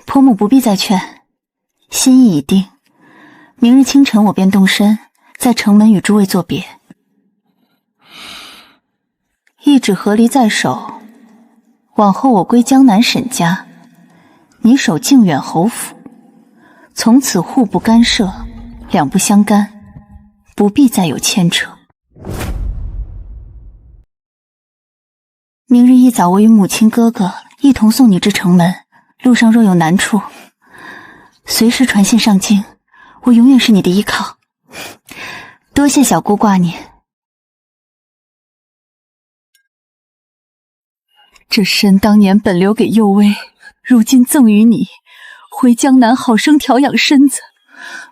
婆母不必再劝，心意已定，明日清晨我便动身，在城门与诸位作别。一纸和离在手，往后我归江南沈家，你守靖远侯府，从此互不干涉，两不相干，不必再有牵扯。明日一早，我与母亲哥哥一同送你至城门，路上若有难处，随时传信上京，我永远是你的依靠。多谢小姑挂念。这身当年本留给幼薇，如今赠与你，回江南好生调养身子，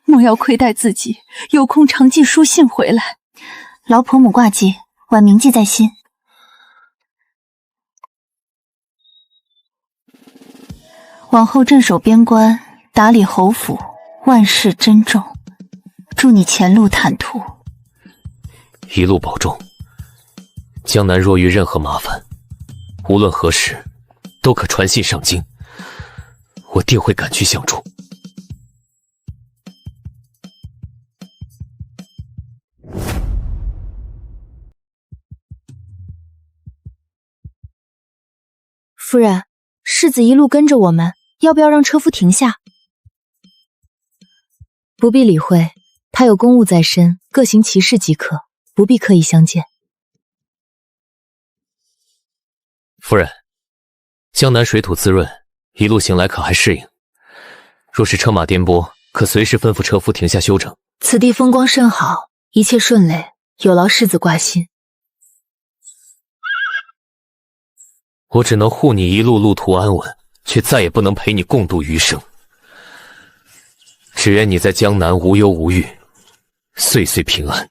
莫要亏待自己，有空常寄书信回来。劳婆母挂记，晚铭记在心。往后镇守边关，打理侯府，万事珍重。祝你前路坦途，一路保重。江南若遇任何麻烦，无论何时，都可传信上京，我定会赶去相助。夫人，世子一路跟着我们，要不要让车夫停下？不必理会，他有公务在身，各行其事即可，不必刻意相见。夫人，江南水土滋润，一路行来可还适应？若是车马颠簸，可随时吩咐车夫停下休整。此地风光甚好，一切顺累，有劳世子挂心。我只能护你一路路途安稳，却再也不能陪你共度余生。只愿你在江南无忧无虑，岁岁平安。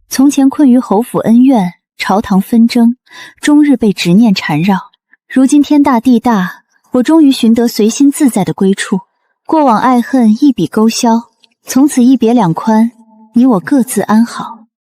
从前困于侯府恩怨，朝堂纷争，终日被执念缠绕。如今天大地大，我终于寻得随心自在的归处，过往爱恨一笔勾销，从此一别两宽，你我各自安好。